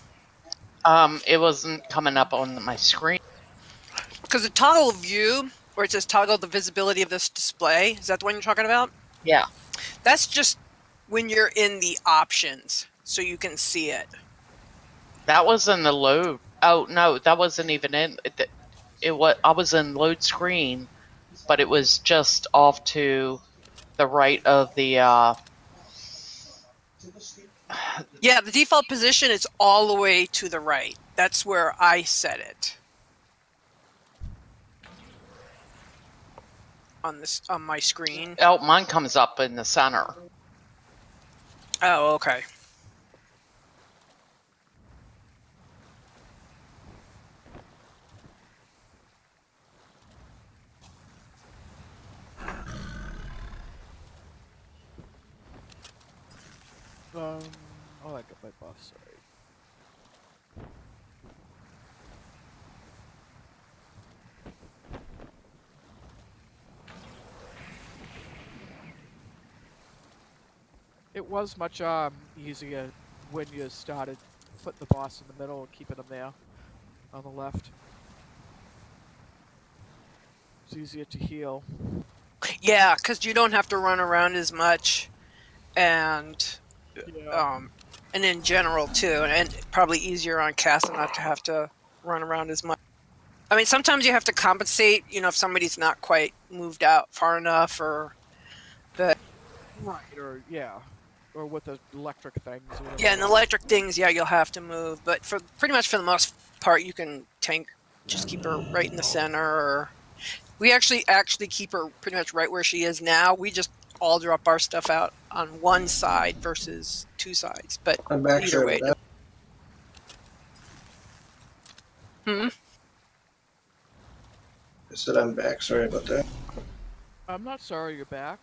It wasn't coming up on my screen. Because the toggle view, where it says toggle the visibility of this display, is that the one you're talking about? Yeah. That's just when you're in the options, so you can see it. That was in the load. Oh no, that wasn't even in. I was in load screen, but it was just off to the right of the. Yeah, the default position is all the way to the right. That's where I set it. On my screen. Oh, mine comes up in the center. Oh, okay. Oh, I got my boss. Sorry. It was much easier when you started putting the boss in the middle and keeping him there on the left. It's easier to heal. Yeah, because you don't have to run around as much, and in general too, and probably easier on cast not to have to run around as much. I mean, sometimes you have to compensate. If somebody's not quite moved out far enough, or the or with the electric things. Or whatever. Yeah, and the electric things, you'll have to move, but pretty much for the most part, you can just keep her right in the center. Or we actually keep her pretty much right where she is now. We just all drop our stuff out on one side versus two sides, but either way. I said I'm back. Sorry about that. I'm not sorry you're back.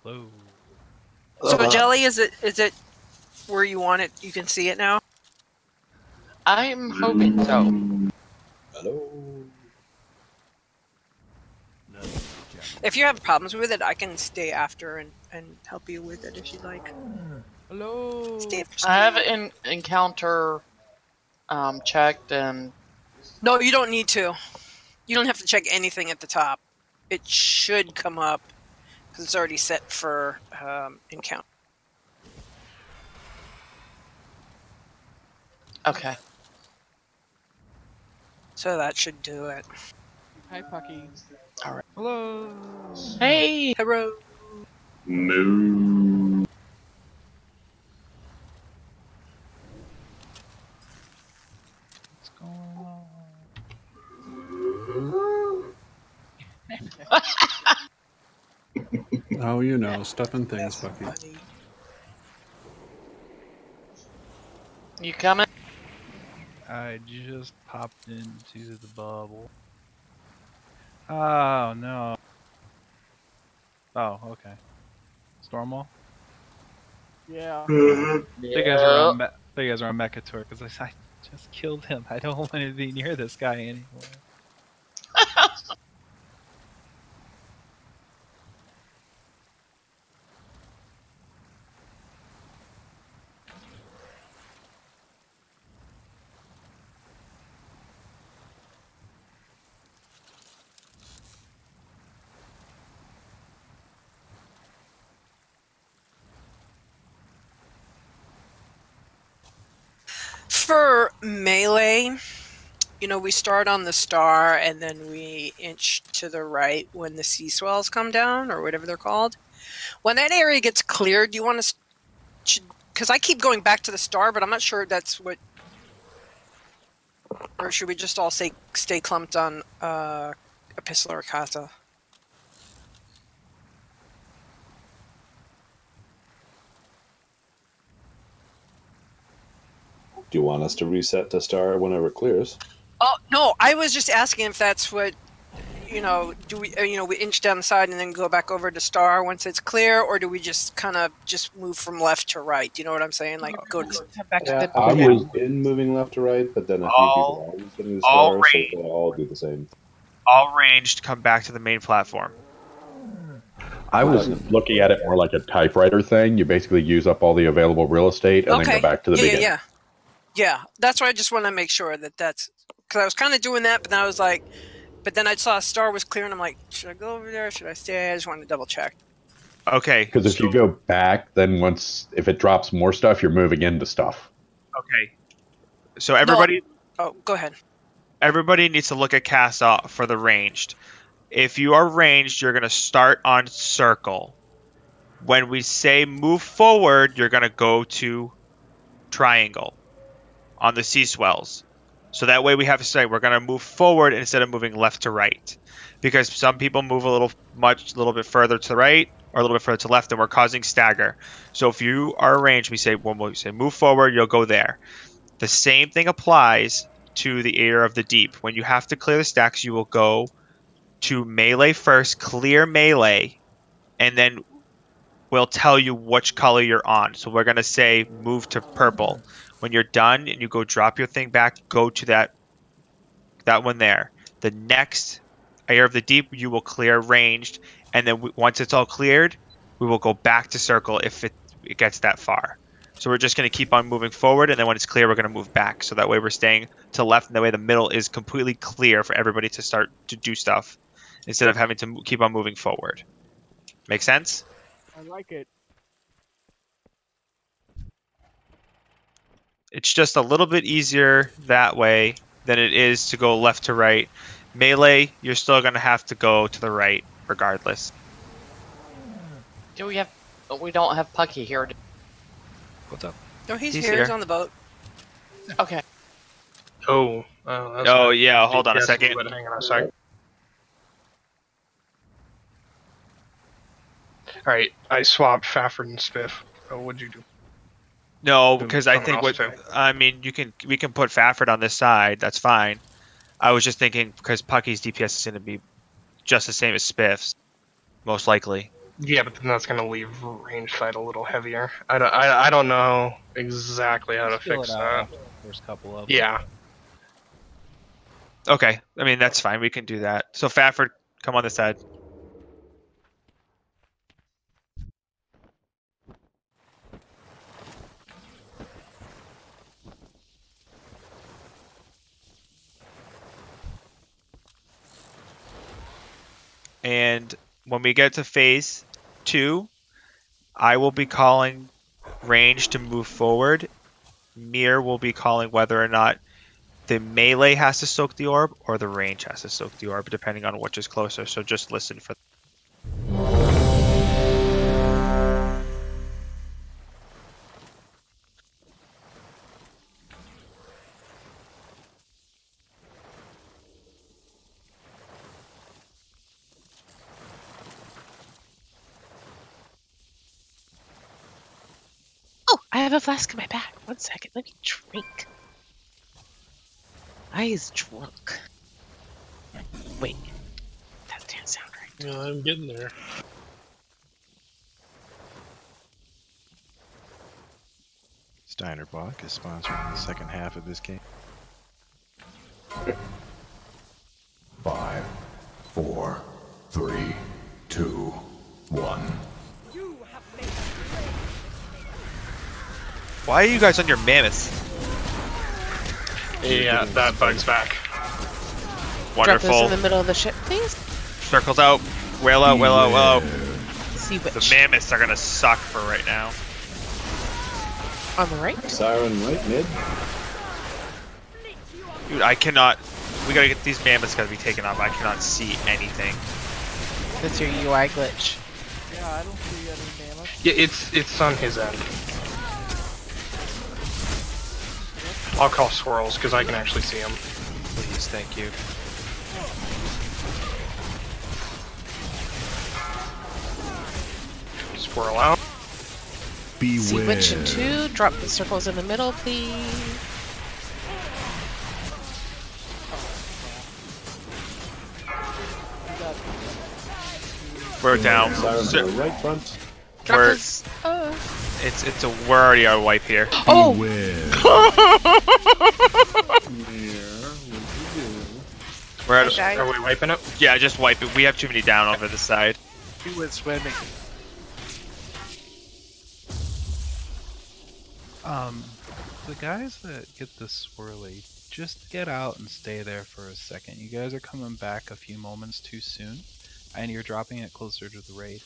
Hello. So Jelly, is it where you want it? You can see it now. I'm hoping so. Hello. If you have problems with it, I can stay after and help you with it if you'd like. Hello. I have an encounter checked and. No, you don't need to. You don't have to check anything at the top. It should come up because it's already set for encounter. Okay. So that should do it. Hi, Pucky. All right. Hello. Hey. Hello. Moo. What's going on? Oh, you know, stuff and things, Bucky. You coming? I just popped into the bubble. Oh no. Oh, okay. Stormwall? Yeah. You guys are on you guys are on Mecha Tour because I just killed him. I don't want to be near this guy anymore. For melee, we start on the star and then we inch to the right when the sea swells come down or whatever they're called. When that area gets cleared, do you want to... Because I keep going back to the star, but I'm not sure that's what... Or should we just all stay clumped on Epistle or Kata? Do you want us to reset to star whenever it clears? Oh, no, I was just asking if that's what, do we, we inch down the side and then go back over to star once it's clear, or do we just kind of just move from left to right? Do you know what I'm saying? Like go to back to the I was in moving left to right, but then a few people are sitting the star, so they all do the same. All ranged come back to the main platform. I was looking at it more like a typewriter thing. You basically use up all the available real estate and then go back to the beginning. Yeah, that's why I just want to make sure that's... Because I was kind of doing that, but then I was like... But then I saw a star was clear, and I'm like, should I go over there? Should I stay? I just wanted to double check. Okay. Because if you go back, then if it drops more stuff, you're moving into stuff. Okay. So everybody... Oh, go ahead. Everybody needs to look at cast off for the ranged. If you are ranged, you're going to start on circle. When we say move forward, you're going to go to triangle on the sea swells. So that way we have to say we're going to move forward instead of moving left to right. Because some people move a little bit further to the right or a little bit further to the left, and we're causing stagger. So if you are arranged, we say move forward, you'll go there. The same thing applies to the Ear of the Deep. When you have to clear the stacks, you will go to melee first, clear melee, and then we'll tell you which color you're on. So we're going to say move to purple. When you're done and you go drop your thing back, go to that one there. The next Ear of the Deep, you will clear ranged, and then once it's all cleared, we will go back to circle if it gets that far. So we're just going to keep on moving forward, and then when it's clear, we're going to move back. So that way we're staying to the left, and that way the middle is completely clear for everybody to start to do stuff instead of having to keep on moving forward. Make sense? I like it. It's just a little bit easier that way than it is to go left to right. Melee, you're still going to have to go to the right regardless. We don't have Pucky here. What's up? No, he's here. He's on the boat. Okay. Oh. Oh, yeah. Hold on a second. Hang on a sec. All right. I swapped Fafford and Spiff. Oh, what'd you do? No, because I think we can put Fafford on this side. That's fine. I was just thinking because Pucky's DPS is going to be just the same as Spiff's, most likely. Yeah, but then that's going to leave range side a little heavier. I don't know exactly how to fix that. First couple of Yeah. Okay, I mean that's fine. We can do that. So Fafford, come on this side. And when we get to phase 2, I will be calling range to move forward. Mir will be calling whether or not the melee has to soak the orb or the range has to soak the orb, depending on which is closer. So just listen for Oh, I have a flask in my bag. 1 second, let me drink. I is drunk. Wait, that didn't sound right. Yeah, I'm getting there. Steiner Block is sponsoring the second half of this game. 5, 4, 3, 2, 1. Why are you guys on your mammoths? Yeah, that bug's back. Drop Wonderful. those in the middle of the ship, please. Circles out. Whale out, whale out, whale out. See which. The mammoths are gonna suck for right now. On the right? Siren right mid. Dude, I cannot. We gotta get these mammoths gotta be taken off. I cannot see anything. That's your UI glitch. Yeah, I don't see any mammoths. Yeah, it's on his end. I'll call swirls because I can actually see him. Please, thank you. Swirl out. See which and 2. Drop the circles in the middle, please. We're down. Siren right front. We're, It's we're already out of wipe here. Oh! We're at, Are we wiping it? yeah, just wipe it. We have too many down over the side. He went swimming. The guys that get the swirly, just get out and stay there for a second. You guys are coming back a few moments too soon, and you're dropping it closer to the raid.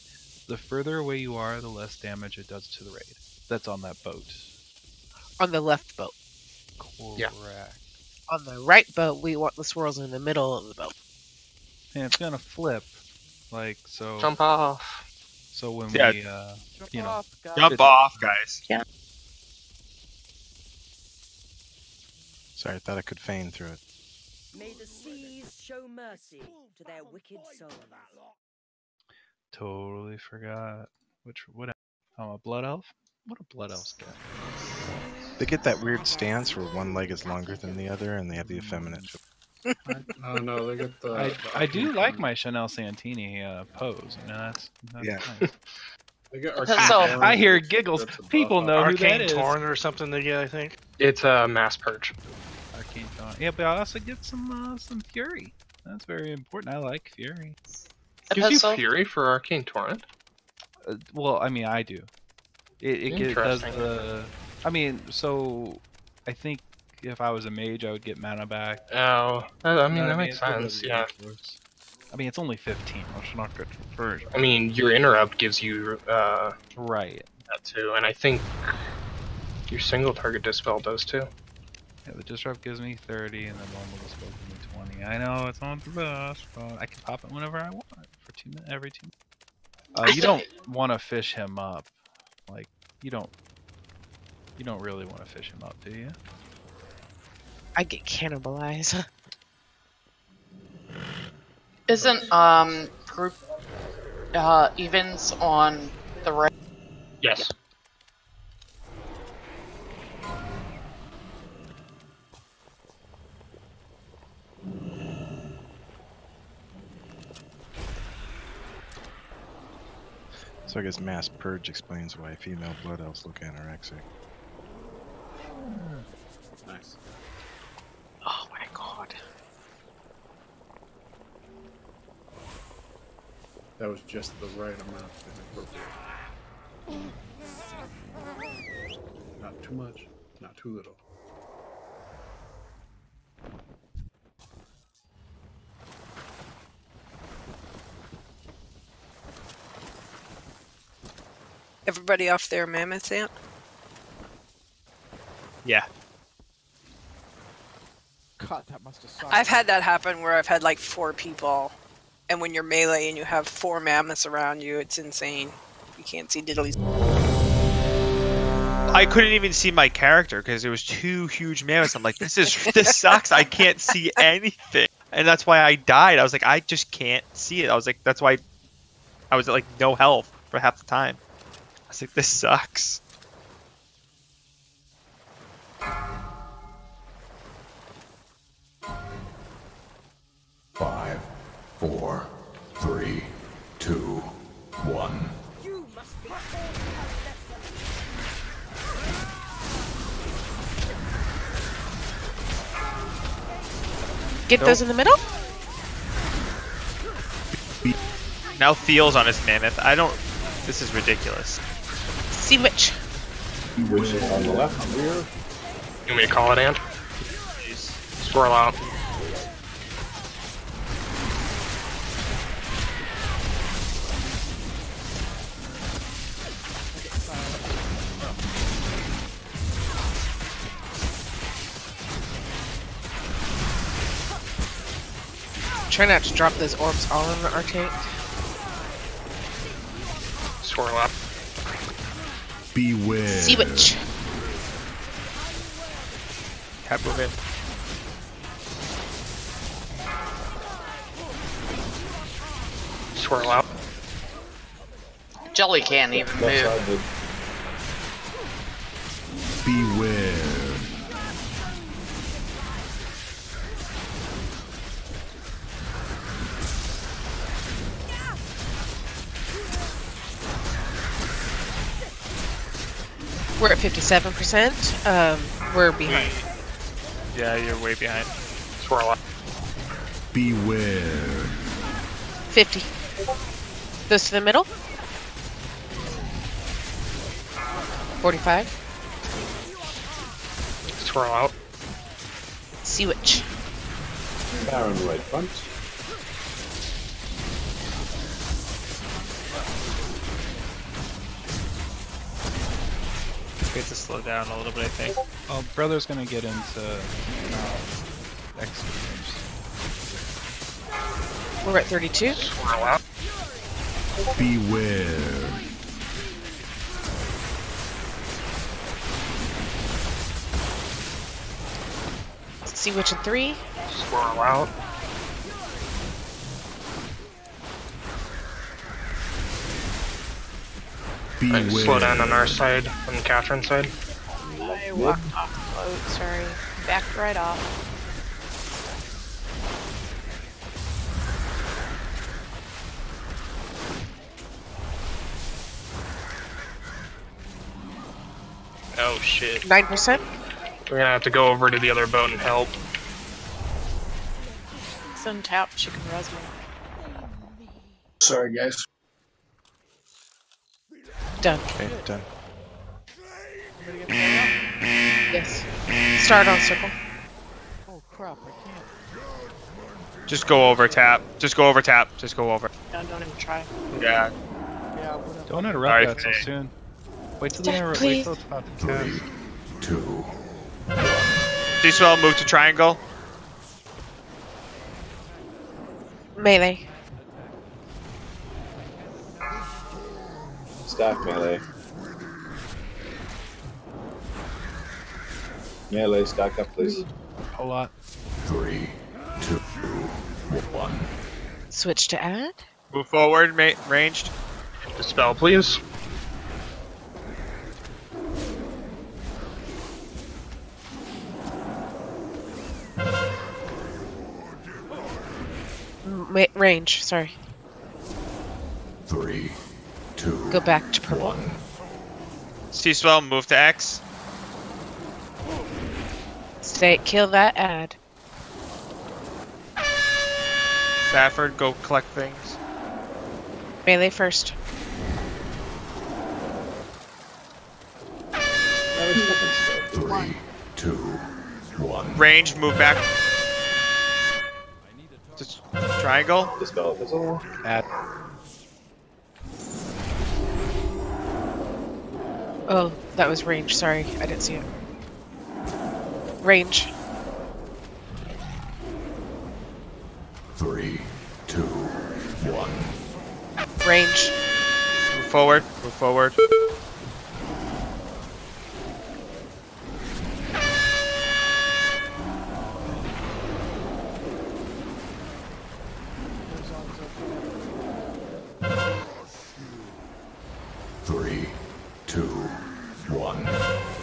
The further away you are, the less damage it does to the raid. That's on that boat. On the left boat. Correct. Yeah. On the right boat, we want the swirls in the middle of the boat. And it's gonna flip, like so. Jump off. So when Yeah. we, you know, Jump off, guys. Yeah. Sorry, I thought I could feign through it. May the seas show mercy to their wicked souls. totally forgot what. Oh, a blood elf. What do blood elves get? They get that weird stance where one leg is longer than the other, and they have the effeminate. Oh no, they get the. I do like my Chanel Santini pose. You know, that's Yeah. nice. They get So- I hear giggles. People know who that Arcane is. Torn or something they get, I think. It's a mass purge. Arcane Torn. Yeah, but I also get some fury. That's very important. I like fury. Gives you Epistle? fury for Arcane Torrent? Well, I mean, I do. It does Interesting. the. I mean, so I think if I was a mage, I would get mana back. Oh, I mean, You know that what makes It's really sense, yeah. ridiculous. I mean, it's only 15, which is not good for. I mean, your interrupt gives you Right. that too, and I think your single target dispel does too. Yeah, the disrupt gives me 30, and then normal dispel gives me 20. I know it's not the best, but I can pop it whenever I want for 2 minutes every 2 minutes. You don't want to fish him up, like you don't really want to fish him up, do you? I get cannibalized. Isn't group evens on the right? Yes. So I guess mass purge explains why female blood elves look anorexic. Nice. Oh my god. That was just the right amount. Not too much, not too little. Everybody off their mammoth ant? Yeah. God, that must have sucked. I've had that happen where I've had like 4 people, and when you're melee and you have 4 mammoths around you, it's insane. You can't see diddly. I couldn't even see my character because there was 2 huge mammoths. I'm like, this sucks. I can't see anything, and that's why I died. I was like, I just can't see it. I was like, that's why I was at like no health for half the time. I was like, this sucks. 4, 3, 2, 1. Get those in the middle. Now Theal's on his mammoth. I don't. This is ridiculous. See which. Which is on the left rear. You want me to call it, Ant? Swirl out. Try not to drop those orbs all in our tank. Swirl up. Beware. See which. Tap move in. Swirl out. Jelly can't even move. Beware. We're at 57%. We're behind. Yeah, you're way behind. Swirl up. Beware. 50. Those to the middle. 45. Swirl out. See which. Baron right front. Get to slow down a little bit, I think. Oh, brother's gonna get into X games. We're at 32. Swirl out. Beware. See which in 3. Swirl out. Beware. Slow down on our side, on Catherine's side. I walked off float, sorry. Backed right off. Oh shit. 9%. We're gonna have to go over to the other boat and help. Some tap, she can res me. Sorry, guys. Done. Okay, done. Yes. Start on circle. Oh crap, I can't. Just go over tap. Just go over tap. Just go over. No, don't even try. Yeah. Yeah, whatever. Don't interrupt that so soon. Wait till the wait till it's about to cast. 2. D-Swell, move to triangle. Melee. Staff melee. Melee, stack up, please. A lot. 3, 2, 1. Switch to add. Move forward, ranged. Dispel, please. Range, sorry. 3, 2. Go back to purple. C-Swell, move to X. Stay, kill that add. Faffard, go collect things. Melee first. 3, 2, 1. Range, move back. Just triangle. Dispel fizzle. Add. Oh, that was range. Sorry, I didn't see it. Range. 3, 2, 1. Range. Move forward. Move forward.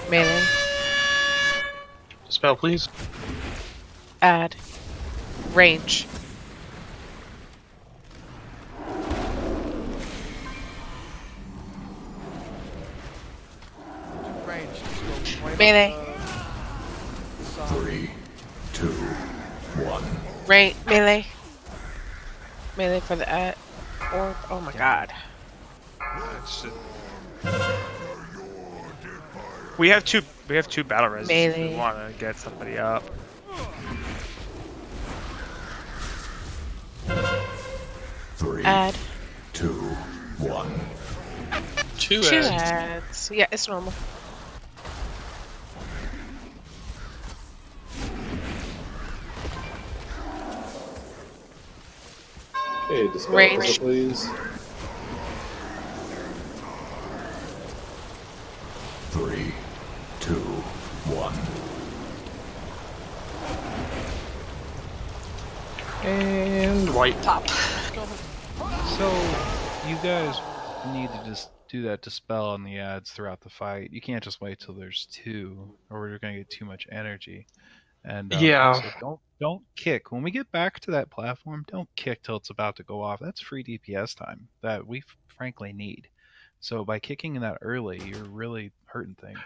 Melee. Dispel, please. Add. Range. Melee. 3, 2, 1. Right, melee. Melee for the orb. Oh my god. We have two battle res if Melee. we want to get somebody up. Add. 2, 1. Two ads. Yeah, it's normal. Okay, dispel Range. puzzle, please. 3, 2, 1. And white. Pop. So, you guys need to just do that dispel on the ads throughout the fight. You can't just wait till there's 2, or you're going to get too much energy. And Yeah. also don't kick. When we get back to that platform, don't kick till it's about to go off. That's free DPS time that we frankly need. So by kicking that early, you're really hurting things.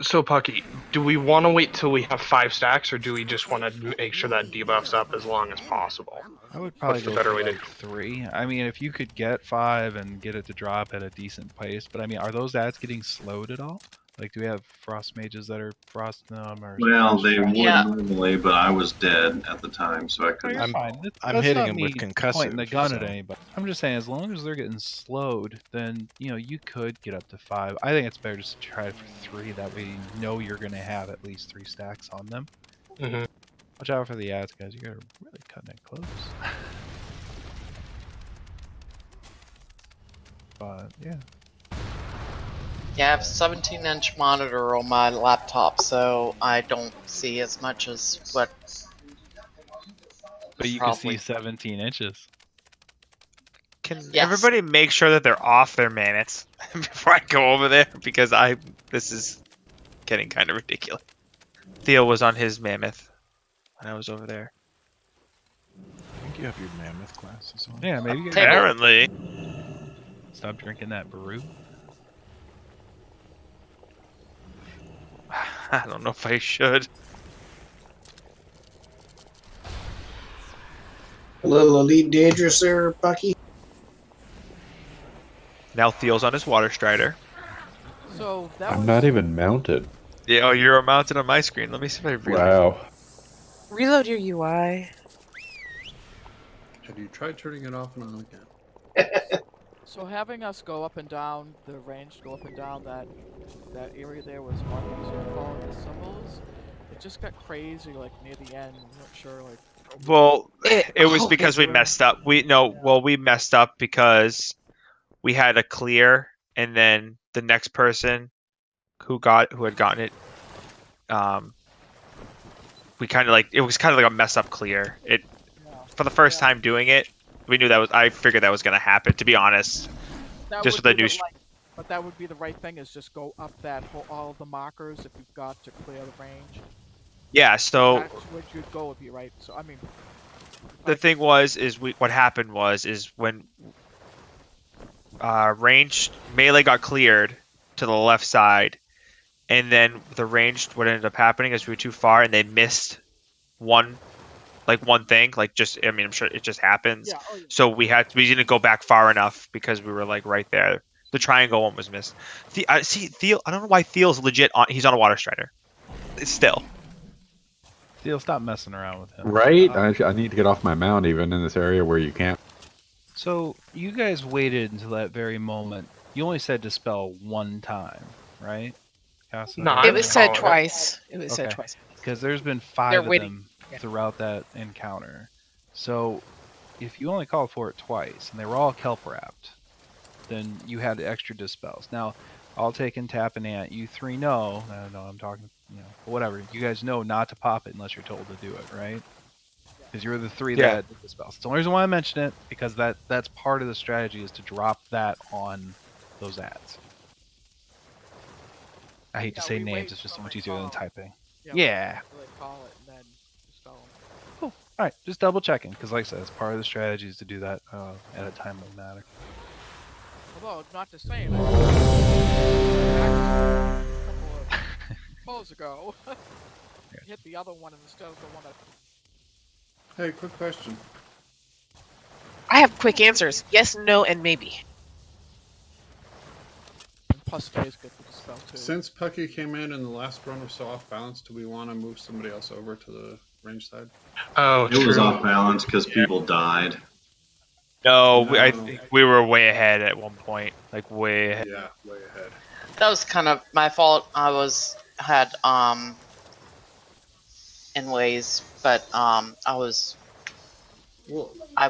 So, Pucky, do we want to wait till we have 5 stacks, or do we just want to make sure that debuff's up as long as possible? I would probably What's the go better for way to- like 3. I mean, if you could get 5 and get it to drop at a decent pace, but I mean, are those ads getting slowed at all? Like, do we have frost mages that are frosting them? Or Well, they would Yeah. normally, but I was dead at the time, so I couldn't. I'm fine. I'm That's hitting not them with me concussive, pointing the gun at so- anybody. I'm just saying, as long as they're getting slowed, then you could get up to 5. I think it's better just to try for 3. That way, you know you're going to have at least 3 stacks on them. Mm-hmm. Watch out for the ads, guys. You gotta really cutting it close. But yeah. Yeah, I have a 17-inch monitor on my laptop, so I don't see as much as what. But you Probably. can see 17 inches. Can Yes. everybody make sure that they're off their mammoths before I go over there? Because this is getting kind of ridiculous. Theo was on his mammoth when I was over there. I think you have your mammoth glasses on. Yeah, maybe. You Apparently. Stop drinking that brew. I don't know if I should. A little Elite Dangerous there, Bucky. Now Theo's on his water strider. So that I'm was not even mounted. Yeah, oh, you're mounted on my screen. Let me see if I really. Wow. Reload your UI. Have you tried turning it off and on again? So having us go up and down the range, go up and down that area there was one easier to follow the symbols. It just got crazy like near the end. I'm not sure like. Well, it was because we messed up. We messed up because we had a clear, and then the next person who had gotten it, we kind of it was kind of like a mess up clear. For the first time doing it, we knew I figured that was going to happen. To be honest, That just would with the be new. but that would be the right thing. Is just go up that whole, all of the markers if you've got to clear the range. Yeah. So. That's where you'd go would be right. So I mean. The thing what happened is when ranged melee got cleared to the left side, and then the ranged, what ended up happening is we were too far and they missed one thing, I'm sure it just happens. Yeah, oh, yeah. So we didn't go back far enough because we were right there. The triangle one was missed. Theo, I don't know why Theo's legit he's on a water strider. Still. Theo, stop messing around with him. Right? I need to get off my mount even in this area where you can't. So you guys waited until that very moment. You only said dispel one time, right? Casa? No, It was said twice. It was said Okay. twice. Because there's been 5 They're of waiting. them Yeah. throughout that encounter. So if you only called for it twice and they were all kelp wrapped, then you had extra dispels. Now, I'll take and tap an ant. You 3 know. I don't know. I'm talking. Whatever. You guys know not to pop it unless you're told to do it, right? Because you're the 3 Yeah. that did dispels. It's the only reason why I mention it, because that's part of the strategy is to drop that on those ads. I hate to say names. It's just so much easier than typing. Yeah. Really call it and then dispel them. Cool. All right, just double checking, because like I said, it's part of the strategy is to do that at a timely manner. Although not to say. supposed to go. Hit the other one instead of the one that. Hey, quick question. I have quick answers. Yes, no, and maybe. And plus, Kay's good for the spell too. Since Pucky came in and the last run was so off balance, do we want to move somebody else over to the range side? Oh, It was off balance because people died. No, No. I think we were way ahead at one point. Like way ahead. Yeah, way ahead. That was kind of my fault. I had in ways, but I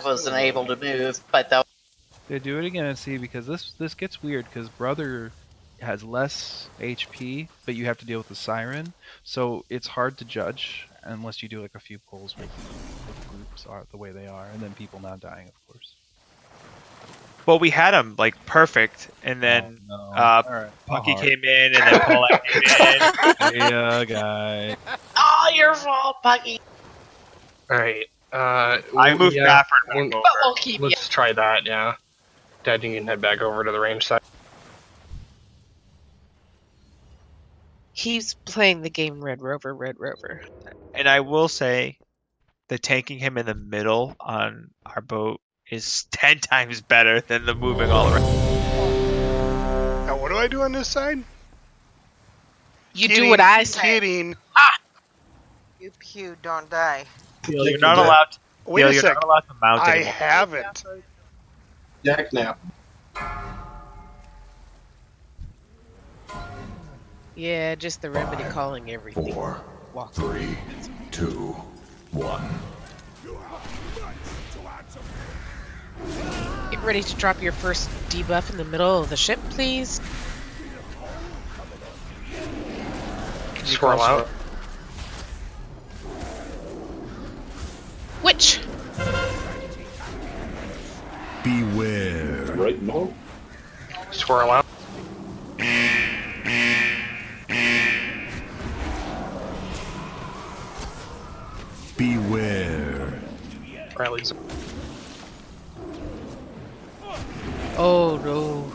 wasn't able to move. But that. They do it again and see, because this gets weird because brother has less HP, but you have to deal with the siren, so it's hard to judge unless you do like a few pulls with groups are the way they are, and then people not dying, of course. Well, we had him like perfect, and then Pucky came in, and then Paulette came in. Yeah, guy. Oh, your fault, Pucky. All right. I moved Faffard back over. But we'll keep Let's try that. Yeah. Dad, you can head back over to the range side. He's playing the game Red Rover, Red Rover. And I will say, the tanking him in the middle on our boat is 10 times better than the moving all around. Now, what do I do on this side? You do what I say. Kidding. You pew, don't die. You're not allowed to. Wait a you're sec. not allowed to mount I anymore. haven't. Jackknap. Yeah, just the remedy calling everything. 4, Walk. 3, 2, 1. Get ready to drop your first debuff in the middle of the ship, please. Swirl out. Which? Beware. Right middle. Swirl out. Beware. Riley's. Oh no.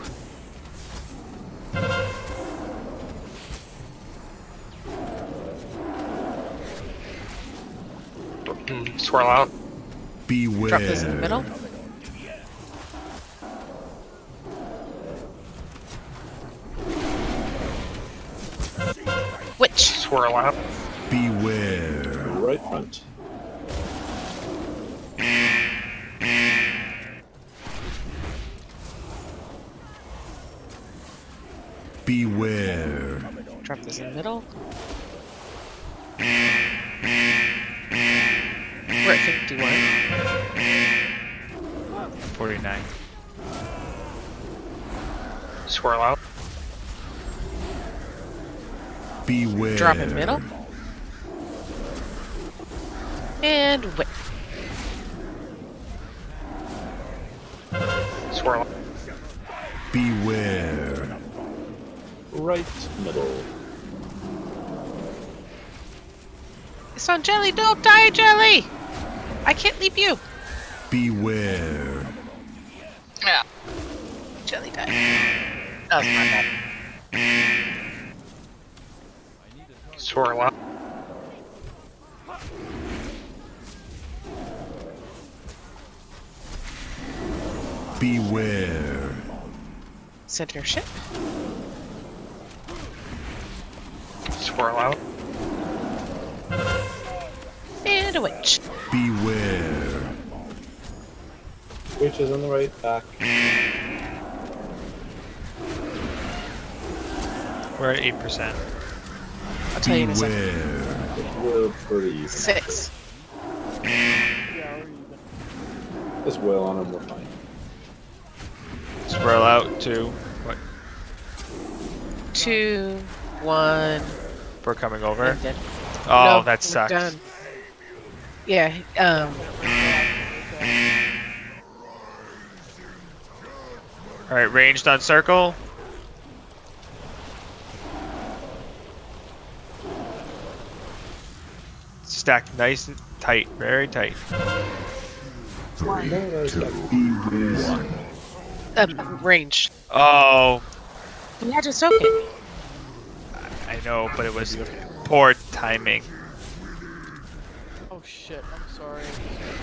Swirl out. Beware. Drop this in the middle. Which? Swirl out. Beware. Right front. Beware. Drop this in the middle. We're at 51. 49. Swirl out. Beware. Drop in middle. And whip. Swirl out. Beware. Right middle. It's on Jelly. Don't die, Jelly. I can't leave you. Beware. Yeah. Jelly died. That was my bad. Swirl out. Beware. Center ship. Swirl out. And a witch. Beware. Witch is on the right back. We're at 8%. I'll tell you in a second. We're pretty even. 6. Just wail on him, we're fine. Swirl out to what? 2, 1. We're coming over. I'm dead. Oh, No, that we're sucks. done. Yeah. All right, ranged on circle. Stacked nice and tight, very tight. 3, 2, 1. Range. Oh, We had to soak it. I I know, but it was poor timing. Oh shit, I'm sorry.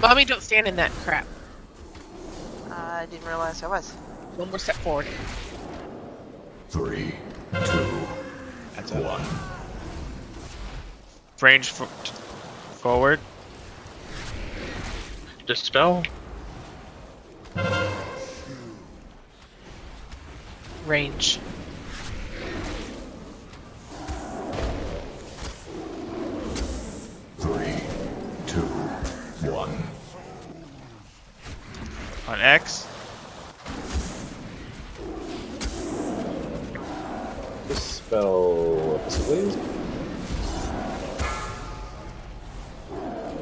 Mommy, don't stand in that crap. I didn't realize I was. One more step forward. 3, 2, 1. Range forward. Dispel. Range. On X. Dispel, please.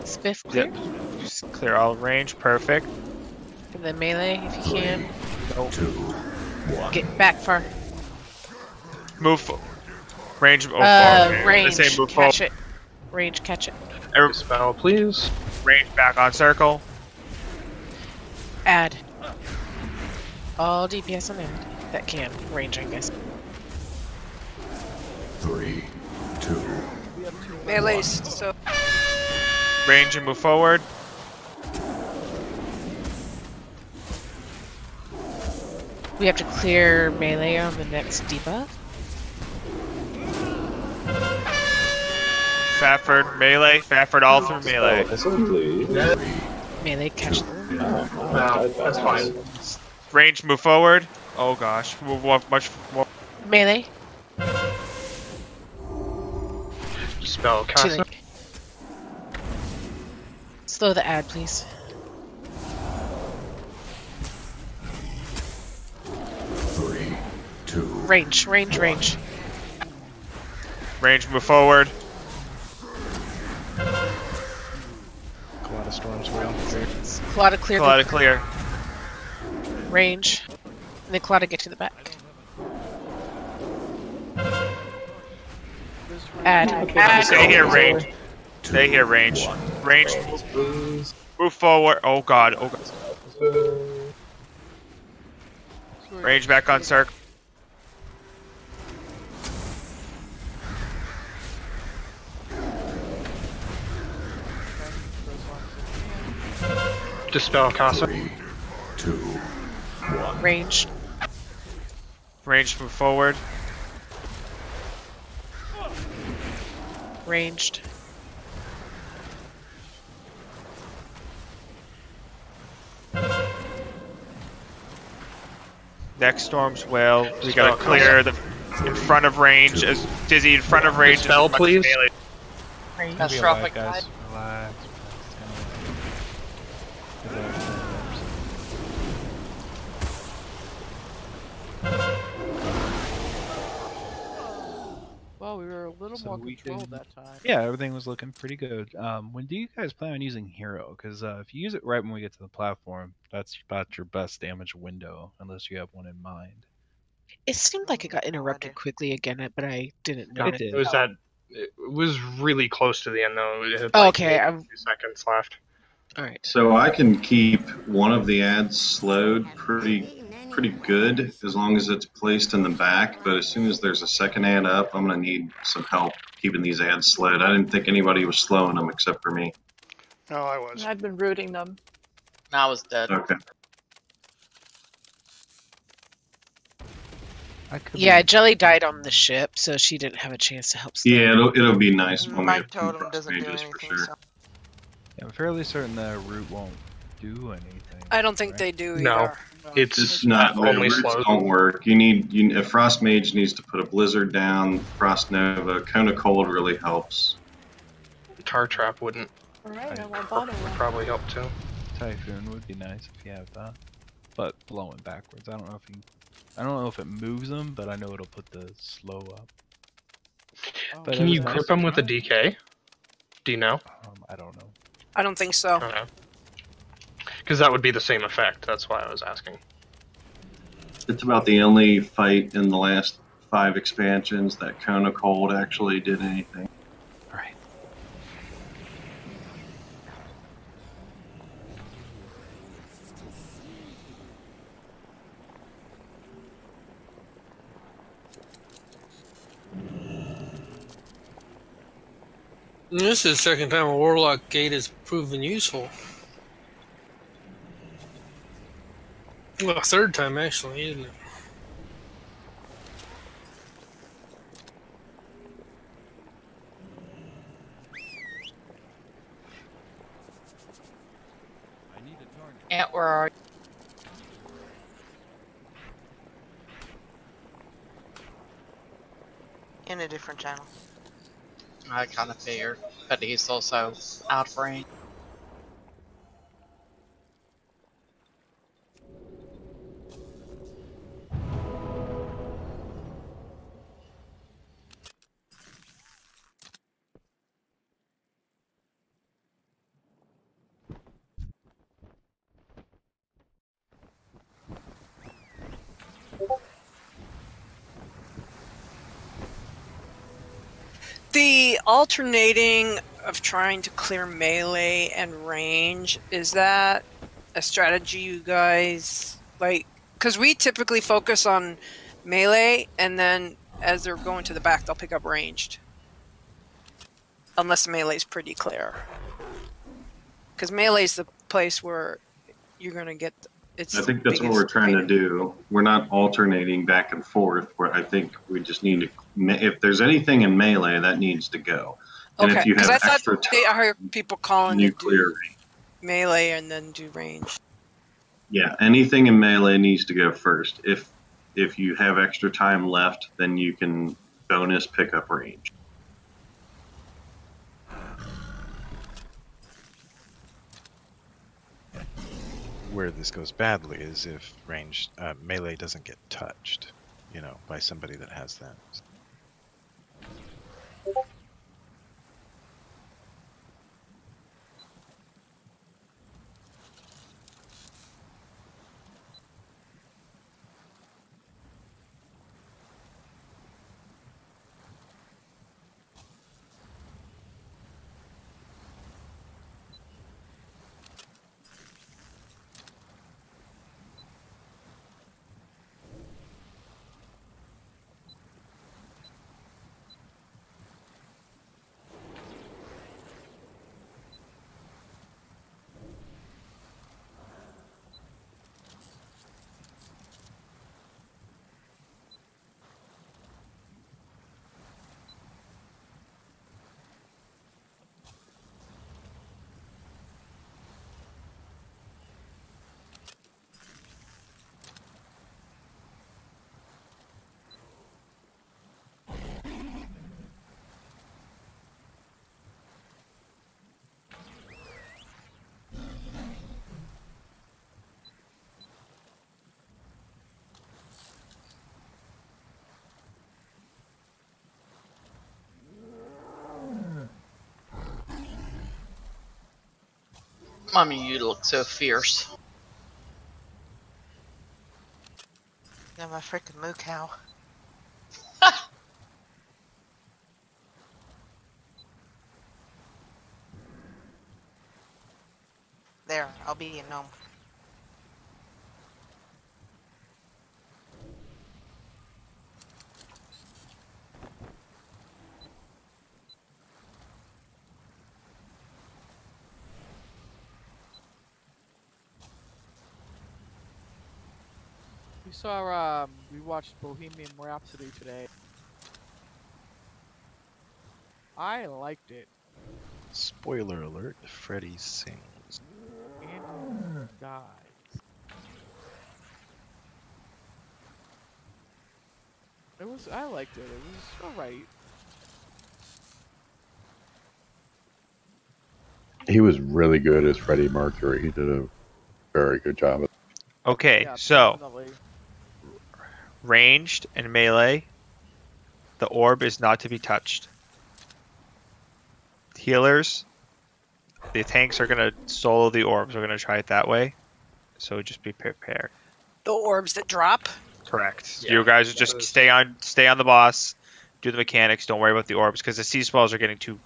Spiff clear. Yep. Just clear all range. Perfect. And then melee if you can. Nope. 2, 1. Get back far. Move. Range. Oh, range. Say move Catch forward. it. Range. Catch it. Dispel, please. Range back on circle. Add. All DPS on add. That can. Range, I guess. 3, 2. Melee, so. Range and move forward. We have to clear melee on the next debuff. Faffard, melee. Faffard all through melee. Melee, catch them. That's fine. Range, move forward. Oh gosh, move much more. Melee. Dispel, cast it. Slow the ad, please. 3, 2. Range, range, range. Range, move forward. Cloud Storm's real. Claw to clear. Claw to clear. Range. And then claw to get to the back. Add. Stay here, range. Stay here, range. Range. Move forward. Oh god. Oh god. Range back on circle. Dispel, cast it. 3, 2, 1. Range. Range, move forward. Ranged. Next storm's whale. We gotta clear the in front of range as Dizzy in front of range. Dispel, please. Catastrophic guys. tide. Relax. Well, we were a little So more we controlled can- that time. Yeah, everything was looking pretty good. When do you guys plan on using hero? Because if you use it right when we get to the platform, that's about your best damage window, unless you have one in mind. It seemed like it got interrupted quickly again, but I didn't know. It was that. It was really close to the end though. It had Oh, like okay, 2 seconds left. All right. So I can keep one of the ads slowed pretty good as long as it's placed in the back. But as soon as there's a second ad up, I'm gonna need some help keeping these ads slowed. I didn't think anybody was slowing them except for me. No, I was. I've been rooting them. Now I was dead. Okay. Yeah, Jelly died on the ship, so she didn't have a chance to help. Yeah, it'll be nice when we My have 2 totem cross doesn't do mages anything. for sure. So. Yeah, I'm fairly certain the root won't do anything. I don't think they do No, either. It's not only roots slow. don't work. A frost mage needs to put a blizzard down. Frost nova, cone of cold really helps. Tar trap wouldn't. Alright, I want bottom Would one. probably help too. Typhoon would be nice if you have that, but blowing backwards. I don't know if it moves them, but I know it'll put the slow up. But Can it you was nice grip to them with a try. DK? Do you know? I don't know. I don't think so. Okay. Because that would be the same effect. That's why I was asking. It's about the only fight in the last 5 expansions that cone of cold actually did anything. Alright. This is the second time a Warlock Gate has proven useful. Well, third time actually, isn't it? Ant, where are you? In a different channel. I kind of figured, but he's also out of range. The alternating of trying to clear melee and range, is that a strategy you guys like? Because we typically focus on melee, and then as they're going to the back, they'll pick up ranged. Unless the melee is pretty clear. Because melee is the place where you're going to get... I think that's what we're trying to do. We're not alternating back and forth. Where I think we just need to... If there's anything in melee, that needs to go. And if you have extra time, I heard people calling you to clear do melee and then do range. Yeah, anything in melee needs to go first. If you have extra time left, then you can bonus pick up range. Where this goes badly is if ranged melee doesn't get touched, by somebody that has that. Mommy, you look so fierce. Yeah, my freaking moo cow. There, I'll be a gnome. We watched Bohemian Rhapsody today. I liked it. Spoiler alert, Freddy sings. And dies. I liked it. It was alright. He was really good as Freddie Mercury. He did a very good job. Okay, Yeah, so definitely. ranged and melee, the orb is not to be touched. Healers, the tanks are going to solo the orbs. We're going to try it that way. So just be prepared. The orbs that drop? Correct. Yeah, You guys are just stay on the boss, do the mechanics. Don't worry about the orbs because the sea spells are getting too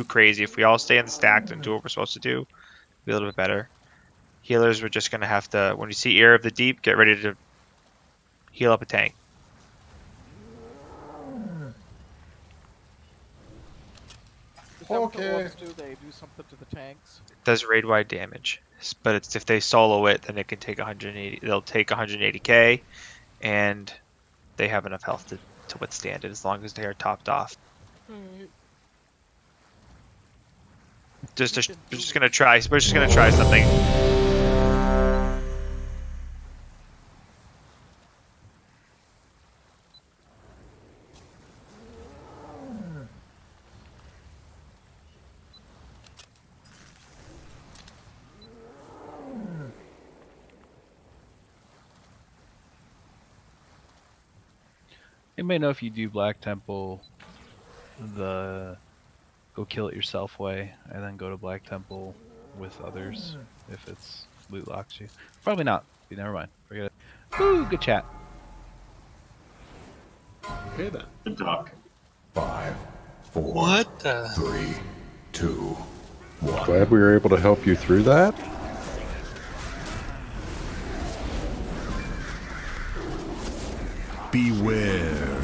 crazy. If we all stay in the stacked and do what we're supposed to do, it'll be a little bit better. Healers, we're just gonna have to. When you see Ear of the Deep, get ready to heal up a tank. The Tavern Okay. orcs do they do something to the tanks? It does raid-wide damage, but it's if they solo it, then it can take 180. They'll take 180k, and they have enough health to withstand it as long as they are topped off. Alright. We're just gonna try something. Anybody know if you do Black Temple, the go kill it yourself way, and then go to Black Temple with others if it's loot locks you? Probably not. Never mind. Forget it. Woo, good chat. Okay then. Good talk. 5, 4, What the? 3, 2, 1. Glad we were able to help you through that. Beware.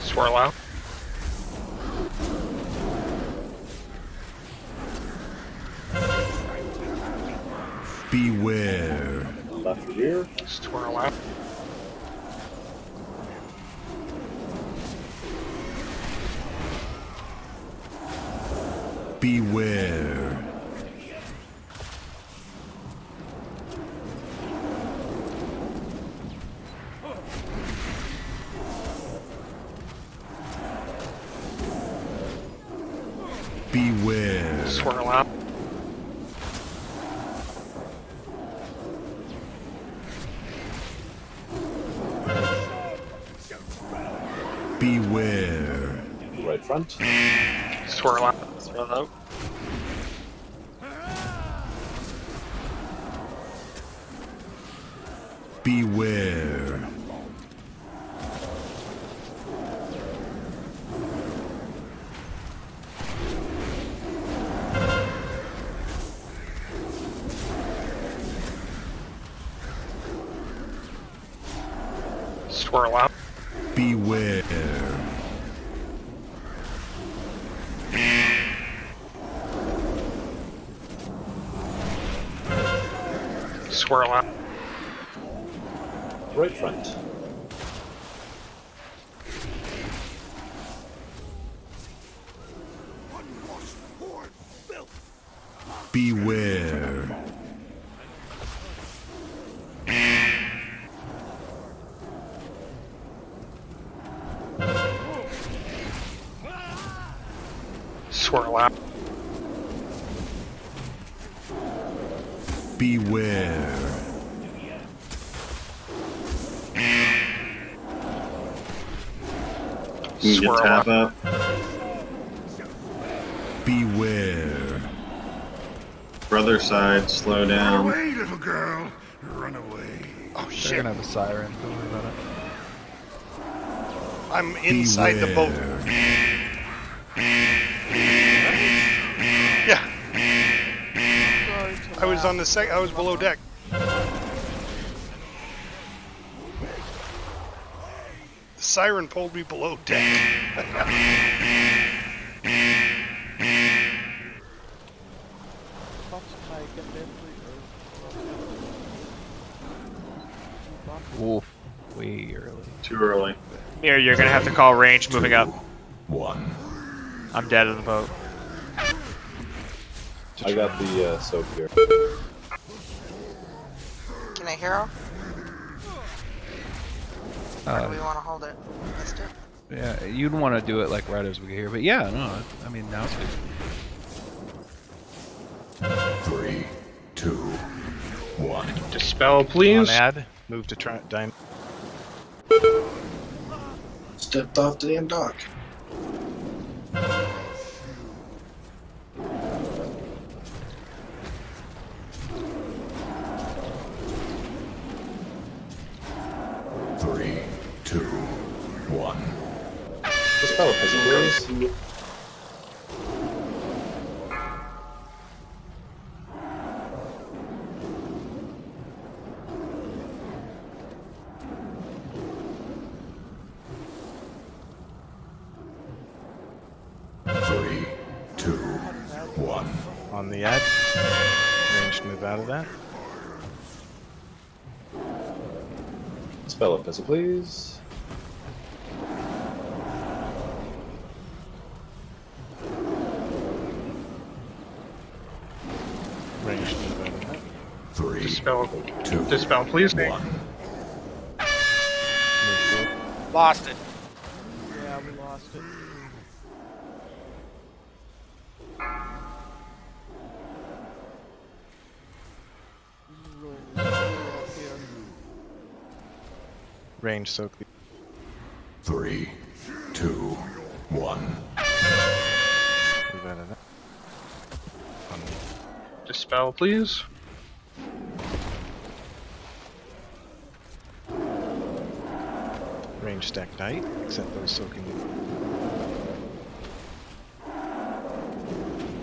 Swirl out. Beware. Left rear. Swirl out. Beware. Beware. Swirl out. Beware. Right front. Swirl out. Swirl out. Beware. Swirl out. Beware. Swirl out. Right front. Beware. Swirl out. Beware. You can tap up. Beware. Brother side, slow down. Run away, little girl. Run away. Oh They're shit. gonna have a siren. Don't worry about it. I'm inside the boat. Yeah. I was on the I was below deck. The siren pulled me below deck. Oof, way early. Too early. Here, you're gonna have to call range moving up. 1. I'm dead on the boat. I got the soap here. Can I hero? Or do we want to hold it? Missed it? Yeah, you'd want to do it like right as we get here, but yeah, no, I mean now it's good. 3, 2, 1. Dispel, please. On ad, move to try dine. Stepped off the damn dock. Three, 2, 1. Dispel it, please. Three, on the ad. Ranged move out of that. Spell a pistol, please. Ranged move out of that. 3, Dispel. 2, Dispel, please. 1. Lost it. Yeah, we lost it. Range soak. 3, 2, 1. Move out of that. Dispel, please. Range stack tight, except those soaking.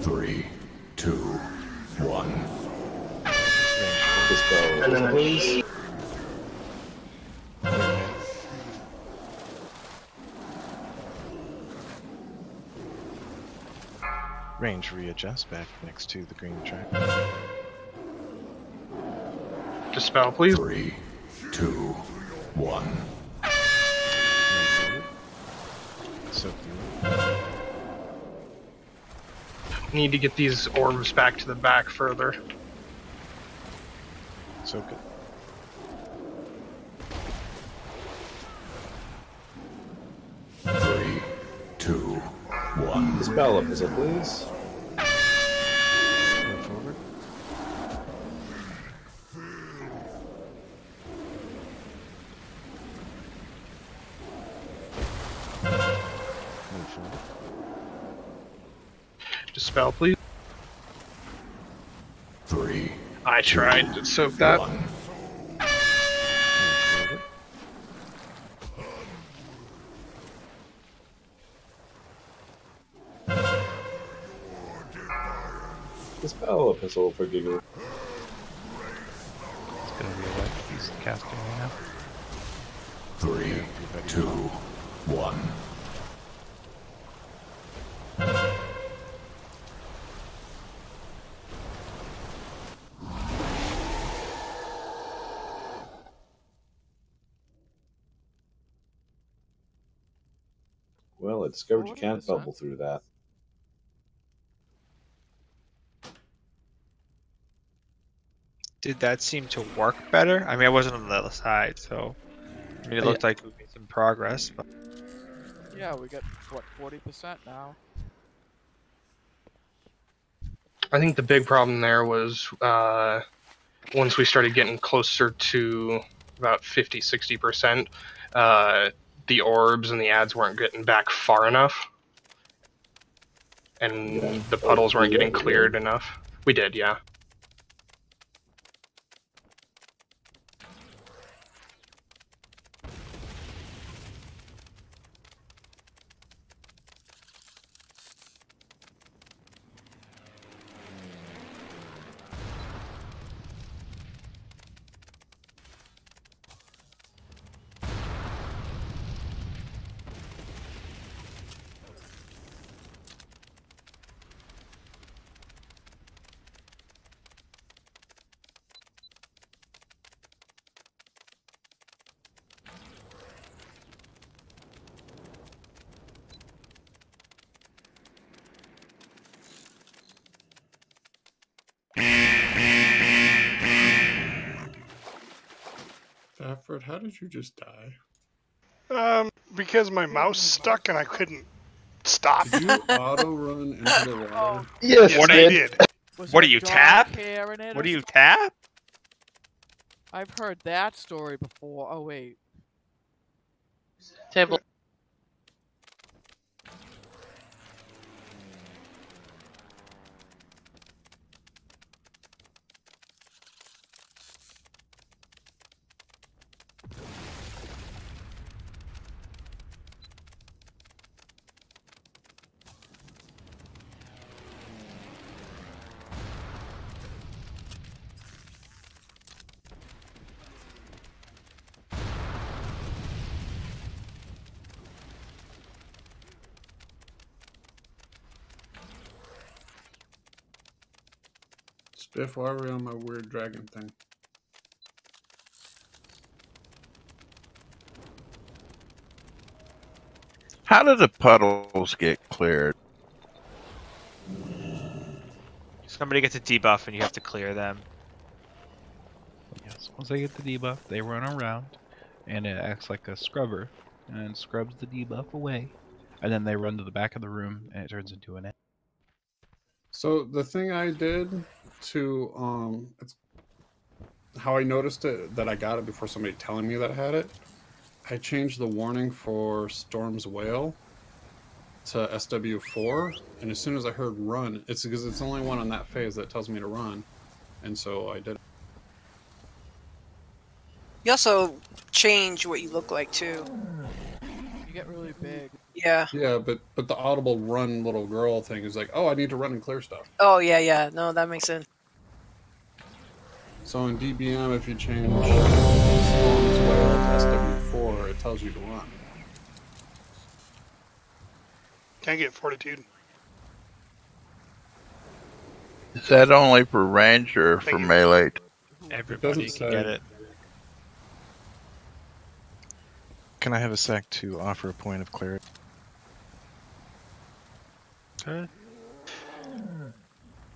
3, 2, 1. Dispel, And then please. Range readjust back next to the green track. Dispel, please. 3, 2, 1. Soak Need to get these orbs back to the back further. soak it. Three, 2, 1. Dispel a pistol, please. Move forward. Move forward. Dispel, please. 3. I tried to soak that. Dispel a pistol for giggle. It's gonna be what he's casting right now. 3, 2, 1. Well, I discovered you can't bubble through that. Did that seem to work better? I mean, I wasn't on the other side, so I mean, it looked like we made some progress. But Yeah, we got, what, 40% now? I think the big problem there was once we started getting closer to about 50-60%, the orbs and the ads weren't getting back far enough. And the puddles weren't getting cleared enough. We did, yeah. Fafford, how did you just die? Because my mouse stuck and I couldn't stop. Did you auto run into the water? Yes, what I did. What do you tap? What do you tap? I've heard that story before. Oh, wait. Table. Stiff, why are we on my weird dragon thing? How do the puddles get cleared? Somebody gets a debuff and you have to clear them. Yes, once they get the debuff, they run around, and it acts like a scrubber, and scrubs the debuff away, and then they run to the back of the room, and it turns into an. So the thing I did to it's how I noticed it, that I got it before somebody telling me that I had it. I changed the warning for Storm's Wail to SW4, and as soon as I heard run, it's because it's the only one on that phase that tells me to run, and so I did. You also change what you look like too. You get really big. Yeah. Yeah, but the audible run little girl thing is like, oh, I need to run and clear stuff. Oh yeah, yeah. No, that makes sense. So in DBM, if you change Storm's Wail to SW4, it tells you to run. Can't get Fortitude. Is that only for range or for melee? Everybody can get it. Can I have a sec to offer a point of clarity? Okay.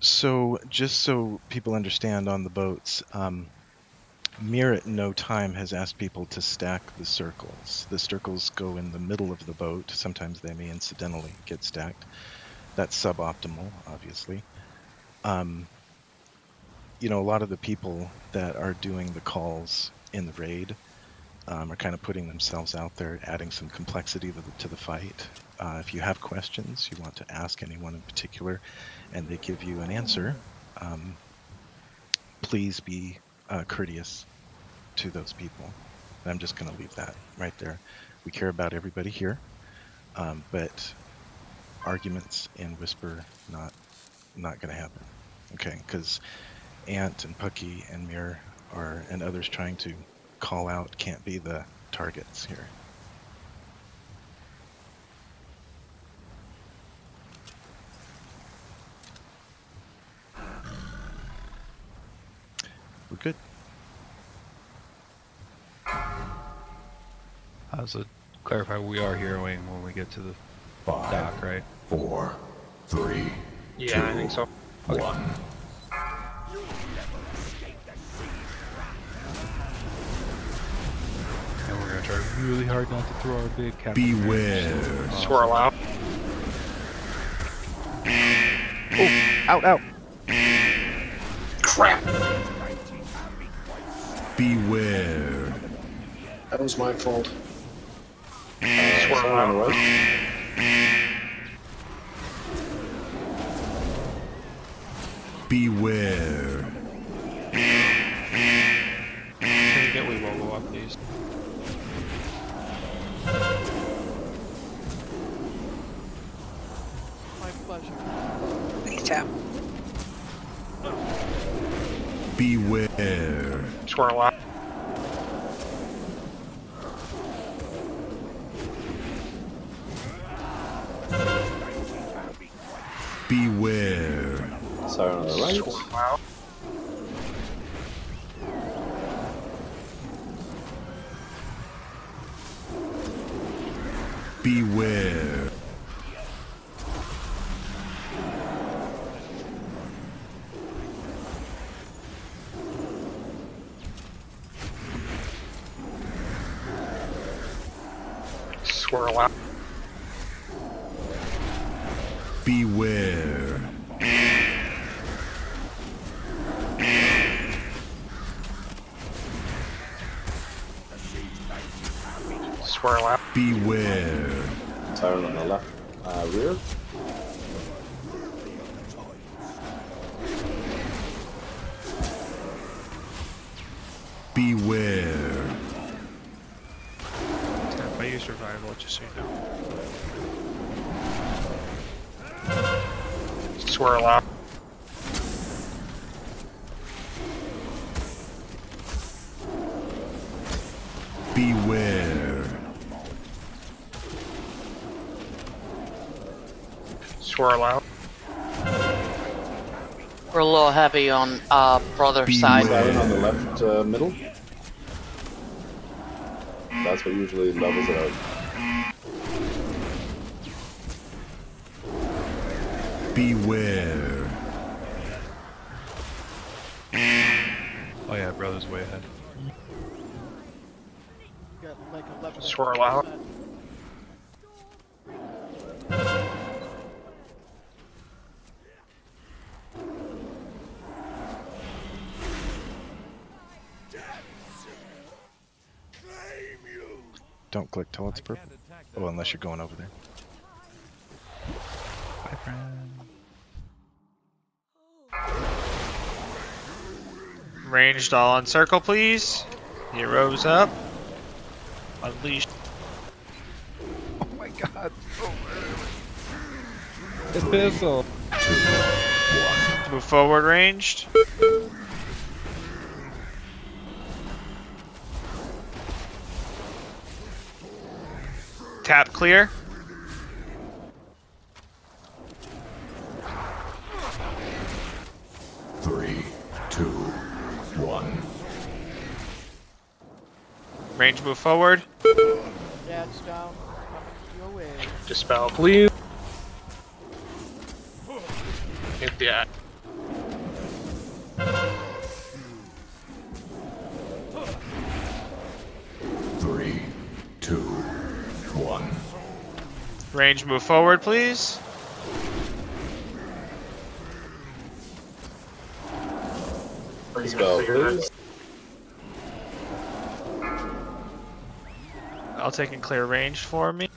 So, just so people understand on the boats, Mir at no time has asked people to stack the circles. The circles go in the middle of the boat. Sometimes they may incidentally get stacked. That's suboptimal, obviously. You know, a lot of the people that are doing the calls in the raid are kind of putting themselves out there, adding some complexity to the fight. If you have questions, you want to ask anyone in particular, and they give you an answer, please be courteous to those people. And I'm just going to leave that right there. We care about everybody here, but arguments in whisper, not going to happen. Okay, because Ant and Pucky and Mir and others trying to call out can't be the targets here. We're good. So clarify, we are heroing when we get to the 5, dock, right? 4, 3, Yeah, 2, I think so. 1. And we're gonna try really hard not to throw our big cap. Beware. Swirl out. Oh, out. Crap. Beware. That was my fault. Swirl out. Beware. Can you get Weewogo up, please? My pleasure. Please tap. Beware. Swirl out. Beware. Siren on the right. Swirl out. Beware. Swirl out. Beware. Swirl out. Beware. Siren on the left. Rear. Beware. Stand by your survival, just so you know. Swirl out. Beware. Swirl out. We're a little heavy on brother's side. Siren on the left middle. That's what usually levels it out. Beware. Oh yeah, brother's way ahead. Got like 11. Swirl out. Don't click till it's purple. Oh, unless you're going over there. Bye, friend. Ranged all on circle, please. Heroes up. Unleash. Oh my god. It's pistol. Move forward, ranged. Tap clear. Three, two, one. Range move forward. Dad's down. Coming your way. Dispel, please. Hit the ad. Three, two, one. Range move forward, please. Dispel, please. I'll take and clear range for me.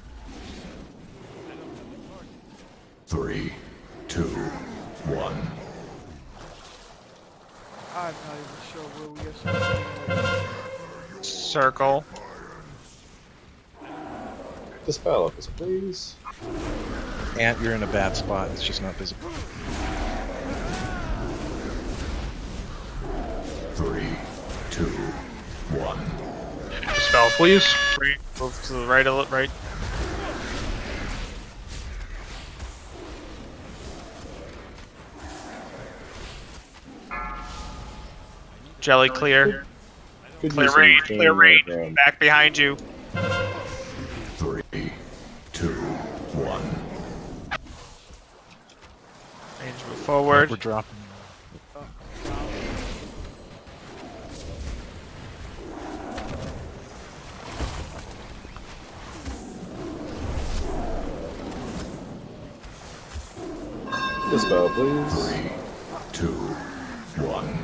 Three, two, one. I'm not even sure where we are supposed to be. Circle. Dispel, please. Ant, you're in a bad spot. It's just not visible. Three, two, one. Dispel, please. Move to the right a little, right. Jelly clear. Clear range, clear range. Back behind you. Three, two, one. Range move forward. We're dropping. Dispel, please. Three, two, one.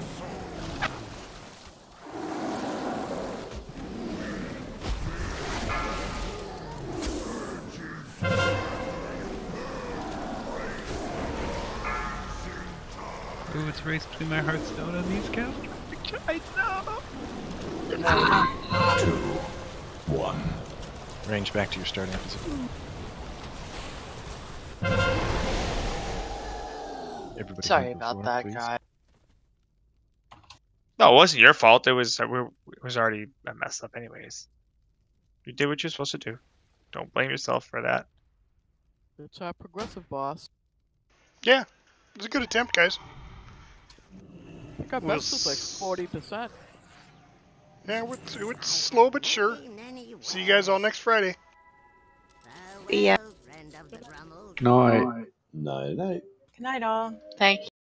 Ooh, it's a race between my Hearthstone and these catastrophic giants. No! Two, one. Range back to your starting position. Everybody Sorry move about forward, that, please. guy. No, it wasn't your fault. It was already messed up anyways. You did what you're supposed to do. Don't blame yourself for that. It's our progressive boss. Yeah, it was a good attempt, guys. I think our best was like 40%. Yeah, it's slow but sure. See you guys all next Friday. Yeah. Night. Night, night. Good night, all. Thank you.